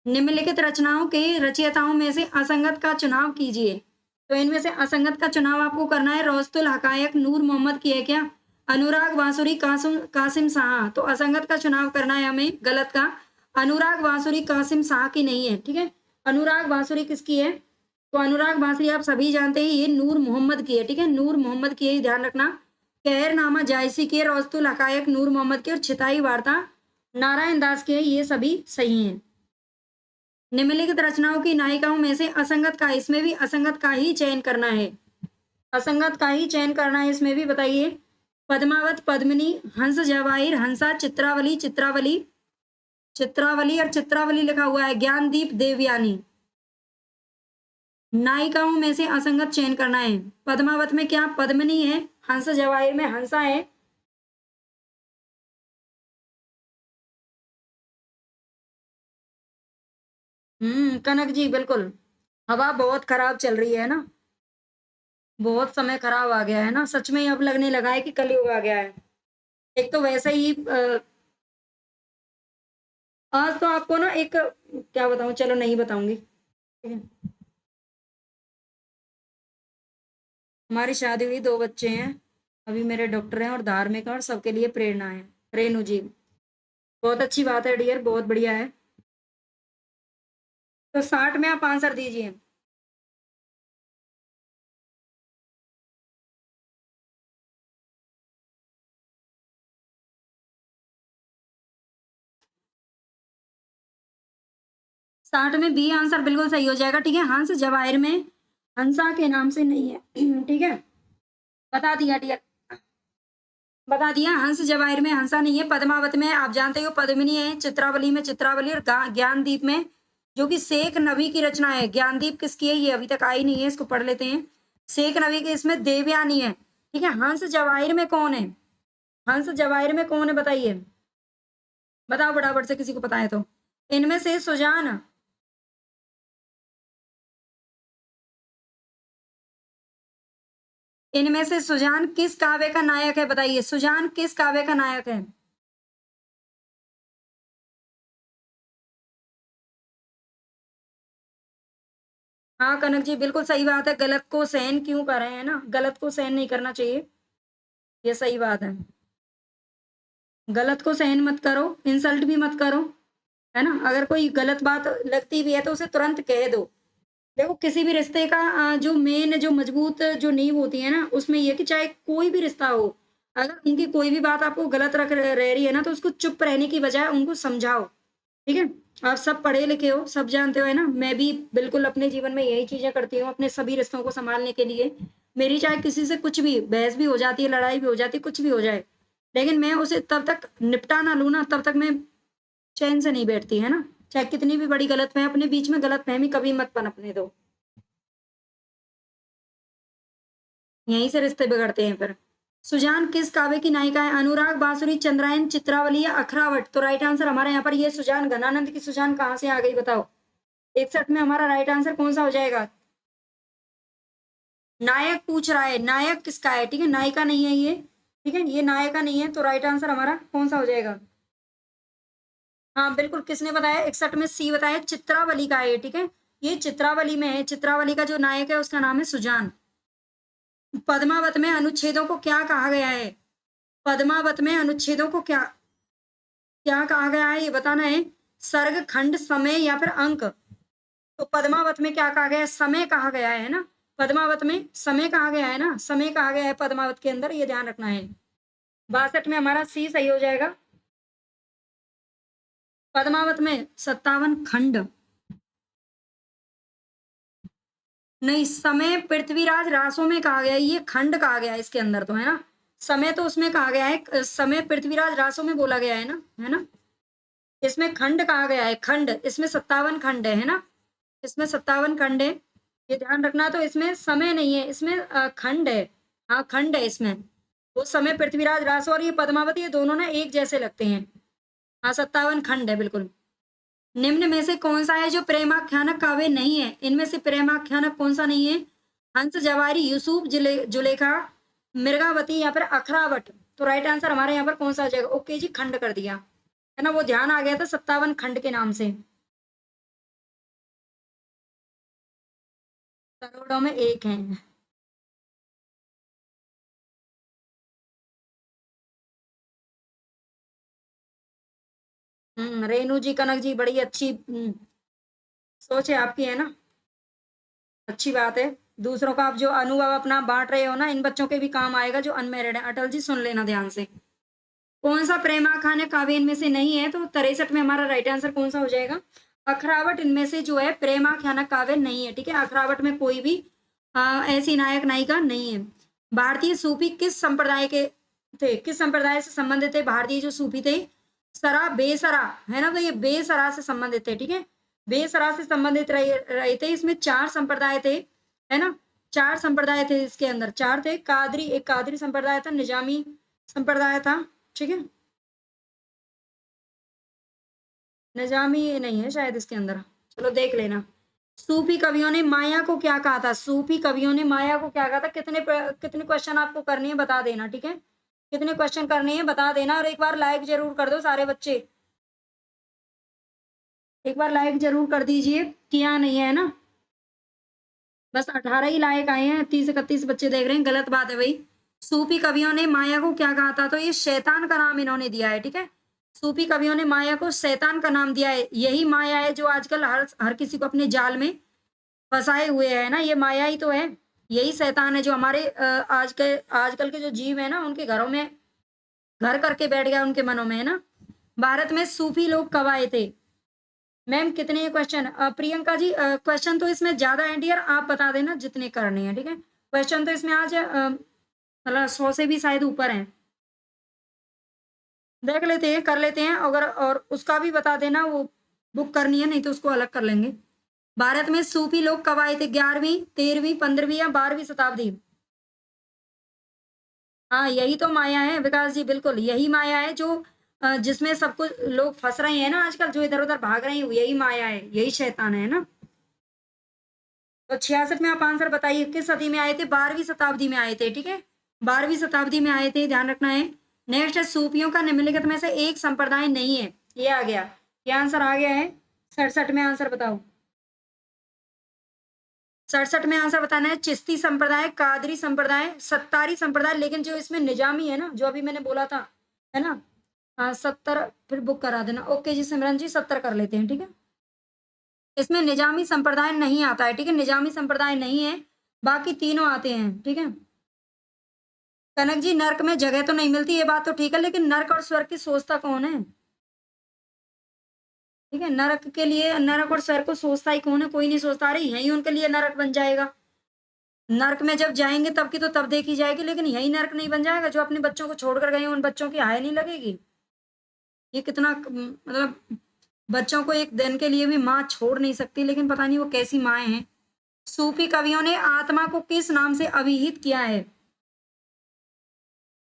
निम्नलिखित रचनाओं के रचयिताओं में से असंगत का चुनाव कीजिए। तो इनमें से असंगत का चुनाव आपको करना है। रोस्तुल हकायक नूर मोहम्मद की है क्या? अनुराग बांसुरी कासिम कासिम शाह। तो असंगत का चुनाव करना है हमें, गलत का। अनुराग बांसुरी कासिम शाह की नहीं है। ठीक है, अनुराग बांसुरी किसकी है? तो अनुराग बांसुरी आप सभी जानते हैं, ये नूर मोहम्मद की है। ठीक है, नूर मोहम्मद की है, ध्यान रखना। कहरनामा जायसी की है, रोस्तुल हकायक नूर मोहम्मद की, और छिताई वार्ता नारायण दास की है। ये सभी सही हैं। निम्नलिखित रचनाओं की नायिकाओं में से असंगत का, इसमें भी असंगत का ही चयन करना है, असंगत का ही चयन करना है इसमें भी। बताइए, पद्मावत, पद्मिनी, हंस जवाहिर, हंसा, चित्रावली, चित्रावली, चित्रावली और चित्रावली लिखा हुआ है, ज्ञानदीप, देवयानी। नायिकाओं में से असंगत चयन करना है। पद्मावत में क्या पद्मिनी है? हंस जवाहिर में हंसा है। कनक जी बिल्कुल। हवा बहुत खराब चल रही है ना, बहुत समय खराब आ गया है ना, सच में अब लगने लगा है कि कलयुग आ गया है। एक तो वैसे ही आज तो आपको ना एक क्या बताऊं, चलो नहीं बताऊंगी। ठीक है, हमारी शादी हुई, 2 बच्चे हैं, अभी मेरे डॉक्टर हैं और धार्मिक हैं और सबके लिए प्रेरणा है। रेणु जी, बहुत अच्छी बात है डियर, बहुत बढ़िया है। तो 60 में आप आंसर दीजिए। 60 में बी आंसर बिल्कुल सही हो जाएगा। ठीक है, हंस जवाहिर में हंसा के नाम से नहीं है। ठीक है, बता दिया डियर, बता दिया। हंस जवाहिर में हंसा नहीं है। पद्मावत में आप जानते हो पद्मिनी है, चित्रावली में चित्रावली, और ज्ञानदीप में, जो कि शेख नबी की रचना है। ज्ञानदीप किसकी है? ये अभी तक आई नहीं है, इसको पढ़ लेते हैं। शेख नबी के, इसमें देवयानी है। ठीक है, हंस जवाहिर में कौन है? हंस जवाहिर में कौन है बताइए, बताओ फटाफट से, किसी को पता है तो। इनमें से सुजान, इनमें से सुजान किस काव्य का नायक है बताइए? सुजान किस काव्य का नायक है? हाँ कनक जी, बिल्कुल सही बात है। गलत को सहन क्यों कर रहे हैं ना, गलत को सहन नहीं करना चाहिए, ये सही बात है। गलत को सहन मत करो, इंसल्ट भी मत करो, है ना। अगर कोई गलत बात लगती भी है तो उसे तुरंत कह दो। देखो, किसी भी रिश्ते का जो मेन, जो मजबूत जो नींव होती है ना, उसमें ये कि चाहे कोई भी रिश्ता हो, अगर उनकी कोई भी बात आपको गलत रह रही है ना, तो उसको चुप रहने की बजाय उनको समझाओ। ठीक है, आप सब पढ़े लिखे हो, सब जानते हो, है ना। मैं भी बिल्कुल अपने जीवन में यही चीजें करती हूँ अपने सभी रिश्तों को संभालने के लिए। मेरी चाहे किसी से कुछ भी बहस भी हो जाती है, लड़ाई भी हो जाती है, कुछ भी हो जाए, लेकिन मैं उसे तब तक निपटा ना लूँ ना, तब तक मैं चैन से नहीं बैठती, है ना। चाहे कितनी भी बड़ी गलतफहमी, अपने बीच में गलतफहमी कभी मत पनपने दो, यहीं से रिश्ते बिगड़ते हैं फिर। सुजान किस काव्य की नायिका है? अनुराग बांसुरी, चंद्रायन, चित्रावली या अखरावट? तो राइट आंसर हमारे यहाँ पर ये सुजान, घनानंद की सुजान कहाँ से आ गई बताओ? 61 में हमारा राइट आंसर कौन सा हो जाएगा? नायक पूछ रहा है, नायक किसका है? ठीक है, नायिका नहीं है ये। ठीक है, ये नायिका नहीं है, तो राइट आंसर हमारा कौन सा हो जाएगा? हाँ बिल्कुल, किसने बताया? 61 में सी बताया, चित्रावली का है। ठीक है, ये चित्रावली में है। चित्रावली का जो नायक है उसका नाम है सुजान। पद्मावत में अनुच्छेदों को क्या कहा गया है? पद्मावत में अनुच्छेदों को क्या क्या कहा गया है, ये बताना है। सर्ग, खंड, समय या फिर अंक? तो पद्मावत में क्या कहा गया है? समय कहा गया है ना। पद्मावत में समय कहा गया है ना, समय कहा गया है पद्मावत के अंदर, ये ध्यान रखना है। 62 में हमारा सी सही हो जाएगा। पद्मावत में 57 खंड। नहीं, समय पृथ्वीराज रासों में कहा गया है, ये खंड कहा गया है इसके अंदर तो, है ना? समय तो उसमें कहा गया है, समय पृथ्वीराज रासों में बोला गया है ना, है ना? इसमें खंड कहा गया है, खंड, इसमें 57 खंड है ना? इसमें 57 खंड है, ये ध्यान रखना। तो इसमें समय नहीं है, इसमें खंड है। हाँ, खंड है इसमें। वो समय पृथ्वीराज रासो और ये पद्मावती, ये दोनों ना एक जैसे लगते हैं। हाँ, 57 खंड है बिल्कुल। निम्न में से कौन सा है जो प्रेमाख्यानक काव्य नहीं है? इनमें से प्रेमाख्यानक कौन सा नहीं है? हंस जवारी, यूसुफ, जुलेखा, मृगावती या फिर अखरावट। तो राइट आंसर हमारे यहाँ पर कौन सा आ जाएगा? ओके जी, खंड कर दिया, है ना? वो ध्यान आ गया था 57 खंड के नाम से। करोड़ों में एक है। रेणु जी, कनक जी, बड़ी अच्छी सोच है आपकी, है ना? अच्छी बात है। दूसरों का आप जो अनुभव अपना बांट रहे हो ना, इन बच्चों के भी काम आएगा जो अनमेरिड है। अटल जी, सुन लेना ध्यान से। कौन सा प्रेमाख्यान काव्य इनमें से नहीं है? तो 63 में हमारा राइट आंसर कौन सा हो जाएगा? अखरावट इनमें से जो है प्रेमाख्यान काव्य नहीं है, ठीक है? अखरावट में कोई भी ऐसी नायक नायिका नहीं है। भारतीय सूफी किस संप्रदाय के थे? किस संप्रदाय से संबंधित थे भारतीय जो सूफी थे? सरा, बेसरा, है ना? तो ये बेसरा से संबंधित थे, ठीक है? बेसरा से संबंधित रहे थे। इसमें 4 संप्रदाय थे, है ना? 4 संप्रदाय थे इसके अंदर, 4 थे। कादरी, एक कादरी संप्रदाय था, निजामी संप्रदाय था, ठीक है? निजामी ये नहीं है शायद इसके अंदर, चलो देख लेना। सूफी कवियों ने माया को क्या कहा था? सूफी कवियों ने माया को क्या कहा था? कितने क्वेश्चन आपको करनी है बता देना, ठीक है? कितने क्वेश्चन करने हैं बता देना, और एक बार लाइक जरूर कर दो सारे बच्चे। एक बार लाइक जरूर कर दीजिए, किया नहीं है ना? बस 18 ही लाइक आए हैं, 30-31 बच्चे देख रहे हैं, गलत बात है भाई। सूफी कवियों ने माया को क्या कहा था? तो ये शैतान का नाम इन्होंने दिया है, ठीक है? सूफी कवियों ने माया को शैतान का नाम दिया है। यही माया है जो आजकल हर हर किसी को अपने जाल में फंसाए हुए है ना, ये माया ही तो है। यही शैतान है जो हमारे आजकल के जो जीव है ना, उनके घरों में घर करके बैठ गया, उनके मनों में, है ना? भारत में सूफी लोग कब आए थे? मैम कितने क्वेश्चन? प्रियंका जी, क्वेश्चन तो इसमें ज्यादा है डियर, आप बता देना जितने करने हैं, ठीक है? क्वेश्चन तो इसमें आज मतलब 100 से भी शायद ऊपर है। देख लेते हैं, कर लेते हैं अगर, और उसका भी बता देना, वो बुक करनी है, नहीं तो उसको अलग कर लेंगे। भारत में सूफी लोग कब आए थे? 11वीं, 13वीं, 15वीं या 12वीं शताब्दी? हाँ, यही तो माया है विकास जी, बिल्कुल यही माया है जो जिसमें सब कुछ लोग फंस रहे हैं ना आजकल, जो इधर उधर भाग रहे हैं, यही माया है, यही शैतान है ना? तो 66 में आप आंसर बताइए, किस सदी में आए थे? 12वीं शताब्दी में आए थे, ठीक है? 12वीं शताब्दी में आए थे, ध्यान रखना है। नेक्स्ट है, सूफियों का निम्नलिखित में से एक संप्रदाय नहीं है। ये आ गया, ये आंसर आ गया है। 67 में आंसर बताओ। 67 में आंसर बताना है। चिश्ती संप्रदाय, कादरी संप्रदाय, सत्तारी संप्रदाय, लेकिन जो इसमें निजामी है ना, जो अभी मैंने बोला था, है ना? हाँ, 70 फिर बुक करा देना। ओके जी सिमरन जी, 70 कर लेते हैं, ठीक है? इसमें निजामी संप्रदाय नहीं आता है, ठीक है? निजामी संप्रदाय नहीं है, बाकी तीनों आते हैं, ठीक है? कनक जी, नर्क में जगह तो नहीं मिलती, ये बात तो ठीक है, लेकिन नर्क और स्वर्ग की सोचता कौन है? ठीक है, नरक के लिए, नरक और स्वर्ग को सोचता ही कौन है? कोई नहीं सोचता। अरे यही उनके लिए नरक बन जाएगा। नर्क में जब जाएंगे तब की तो तब देखी जाएगी, लेकिन यही नर्क नहीं बन जाएगा। जो अपने बच्चों को छोड़कर गए, उन बच्चों की हाय नहीं लगेगी? ये कितना मतलब, बच्चों को एक दिन के लिए भी माँ छोड़ नहीं सकती, लेकिन पता नहीं वो कैसी माएँ हैं। सूफी कवियों ने आत्मा को किस नाम से अभिहित किया है?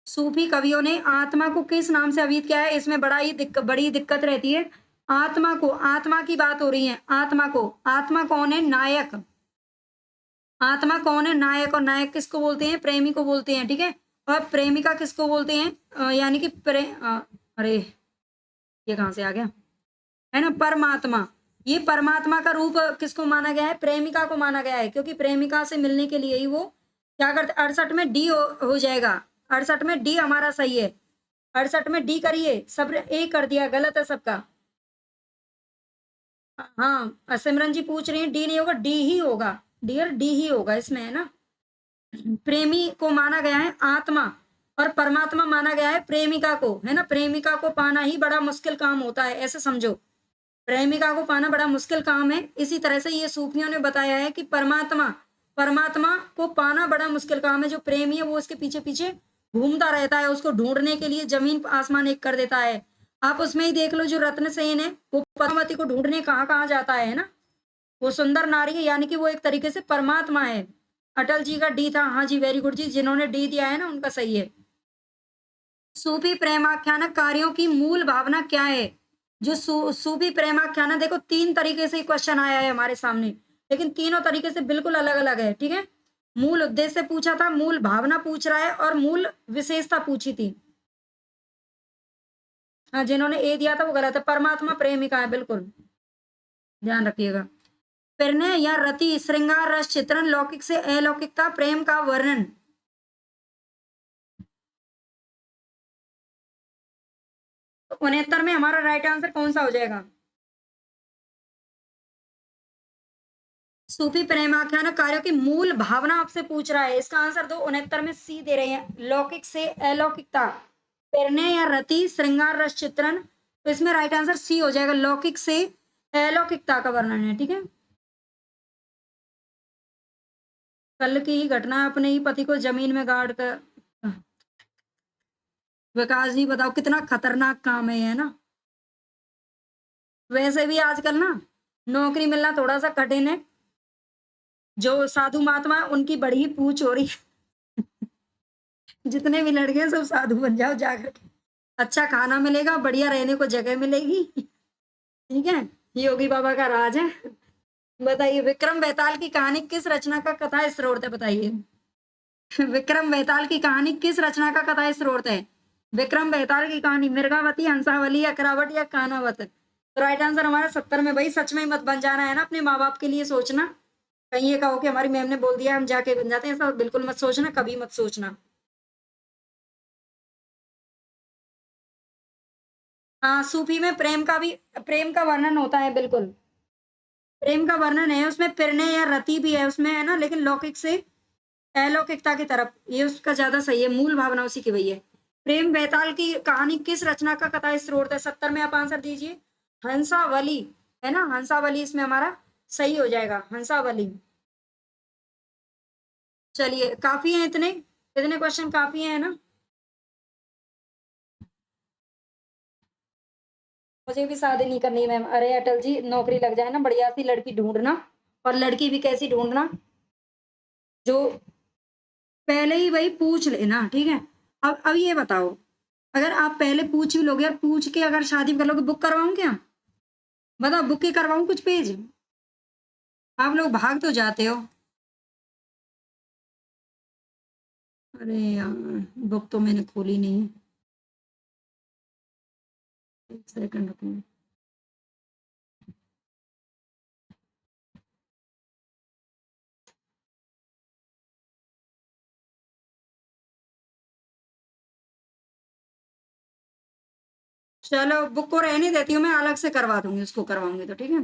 सूफी कवियों ने आत्मा को किस नाम से अभिहित किया है? इसमें बड़ी दिक्कत रहती है। आत्मा को, आत्मा की बात हो रही है, आत्मा को। आत्मा कौन है? नायक। आत्मा कौन है? नायक। और नायक किसको बोलते हैं? प्रेमी को बोलते हैं, ठीक है? और प्रेमिका किसको बोलते हैं? यानी कि अरे ये कहाँ से आ गया, है ना? परमात्मा। ये परमात्मा का रूप किसको माना गया है? प्रेमिका को माना गया है, क्योंकि प्रेमिका से मिलने के लिए ही वो क्या करते? 68 में डी हो जाएगा। 68 में डी हमारा सही है। 68 में डी करिए, सब ए कर दिया, गलत है सबका। हाँ, सिमरन जी पूछ रही है, डी नहीं होगा, डी ही होगा डियर, डी ही होगा इसमें, है ना? प्रेमी को माना गया है आत्मा, और परमात्मा माना गया है प्रेमिका को, है ना? प्रेमिका को पाना ही बड़ा मुश्किल काम होता है, ऐसे समझो। प्रेमिका को पाना बड़ा मुश्किल काम है। इसी तरह से ये सूफियों ने बताया है कि परमात्मा परमात्मा को पाना बड़ा मुश्किल काम है। जो प्रेमी है वो उसके पीछे पीछे घूमता रहता है, उसको ढूंढने के लिए जमीन आसमान एक कर देता है। आप उसमें ही देख लो, जो रत्नसेन है वो पद्मावती को ढूंढने कहाँ कहाँ जाता है ना। वो सुंदर नारी है, यानी कि वो एक तरीके से परमात्मा है। अटल जी का डी था, हाँ जी वेरी गुड जी, जिन्होंने डी दिया है ना उनका सही है। सूफी प्रेमाख्यान कार्यों की मूल भावना क्या है? जो सूफी प्रेमाख्यान, देखो 3 तरीके से क्वेश्चन आया है हमारे सामने, लेकिन तीनों तरीके से बिल्कुल अलग-अलग है, ठीक है? मूल उद्देश्य पूछा था, मूल भावना पूछ रहा है और मूल विशेषता पूछी थी। हाँ, जिन्होंने ए दिया था वो गलत है, परमात्मा प्रेमिका है बिल्कुल, ध्यान रखिएगा। प्रणय या रति, श्रृंगार, रस चित्रण, लौकिक से अलौकिकता, प्रेम का वर्णन। 69 में हमारा राइट आंसर कौन सा हो जाएगा? सूफी प्रेमाख्यान कार्यों की मूल भावना आपसे पूछ रहा है, इसका आंसर दो। 69 में सी दे रहे हैं, लौकिक से अलौकिकता, प्रणय या रति, श्रृंगार, रस चित्रण। तो इसमें राइट आंसर सी हो जाएगा, लौकिक से अलौकिकता का वर्णन है, ठीक है। कल की ही घटना, अपने ही पति को जमीन में गाड़ कर। विकास जी बताओ, कितना खतरनाक काम है ये, है ना। वैसे भी आजकल ना नौकरी मिलना थोड़ा सा कठिन है। जो साधु महात्मा है उनकी बड़ी पूछ हो रही है। जितने भी लड़के हैं सब साधु बन जाओ जाकर के, अच्छा खाना मिलेगा, बढ़िया रहने को जगह मिलेगी, ठीक है। योगी बाबा का राज है। बताइए, विक्रम बेताल की कहानी किस रचना का कथा स्रोत है? बताइए। विक्रम बेताल की कहानी किस रचना का कथा स्रोत है? विक्रम बेताल की कहानी मिर्गावती, हंसावली, अकरावट या कानावत? तो राइट आंसर हमारा 70 में। भाई सच में ही मत बन जाना है ना, अपने माँ बाप के लिए सोचना। कहीं ये कहो कि हमारी मैम ने बोल दिया हम जाके बन जाते हैं, ऐसा बिल्कुल मत सोचना, कभी मत सोचना। हाँ, सूफी में प्रेम का वर्णन होता है, बिल्कुल। प्रेम का वर्णन है उसमें, प्रणय या रति भी है उसमें, है ना, लेकिन लौकिक से अलौकिकता की तरफ, ये उसका ज्यादा सही है, मूल भावना उसी की वही है। प्रेम बेताल की कहानी किस रचना का कथा स्रोत है? 70 में आप आंसर दीजिए। हंसावली, है ना, हंसावली इसमें हमारा सही हो जाएगा, हंसावली। चलिए, काफी है इतने, इतने क्वेश्चन काफी है ना। मुझे भी शादी नहीं करनी मैम। अरे अटल जी, नौकरी लग जाए ना, बढ़िया सी लड़की ढूंढना, और लड़की भी कैसी ढूंढना, जो पहले ही वही पूछ लेना, ठीक है। अब ये बताओ, अगर आप पहले पूछ भी लोगे और पूछ के अगर शादी कर लोगे, बुक करवाऊं क्या? बताओ, बुक के करवाऊं कुछ पेज? आप लोग भाग तो जाते हो। अरे यार, बुक तो मैंने खोली नहीं है, एक सेकंड रुको। चलो, बुक को रहने देती हूँ, मैं अलग से करवा दूंगी, उसको करवाऊंगी तो, ठीक है।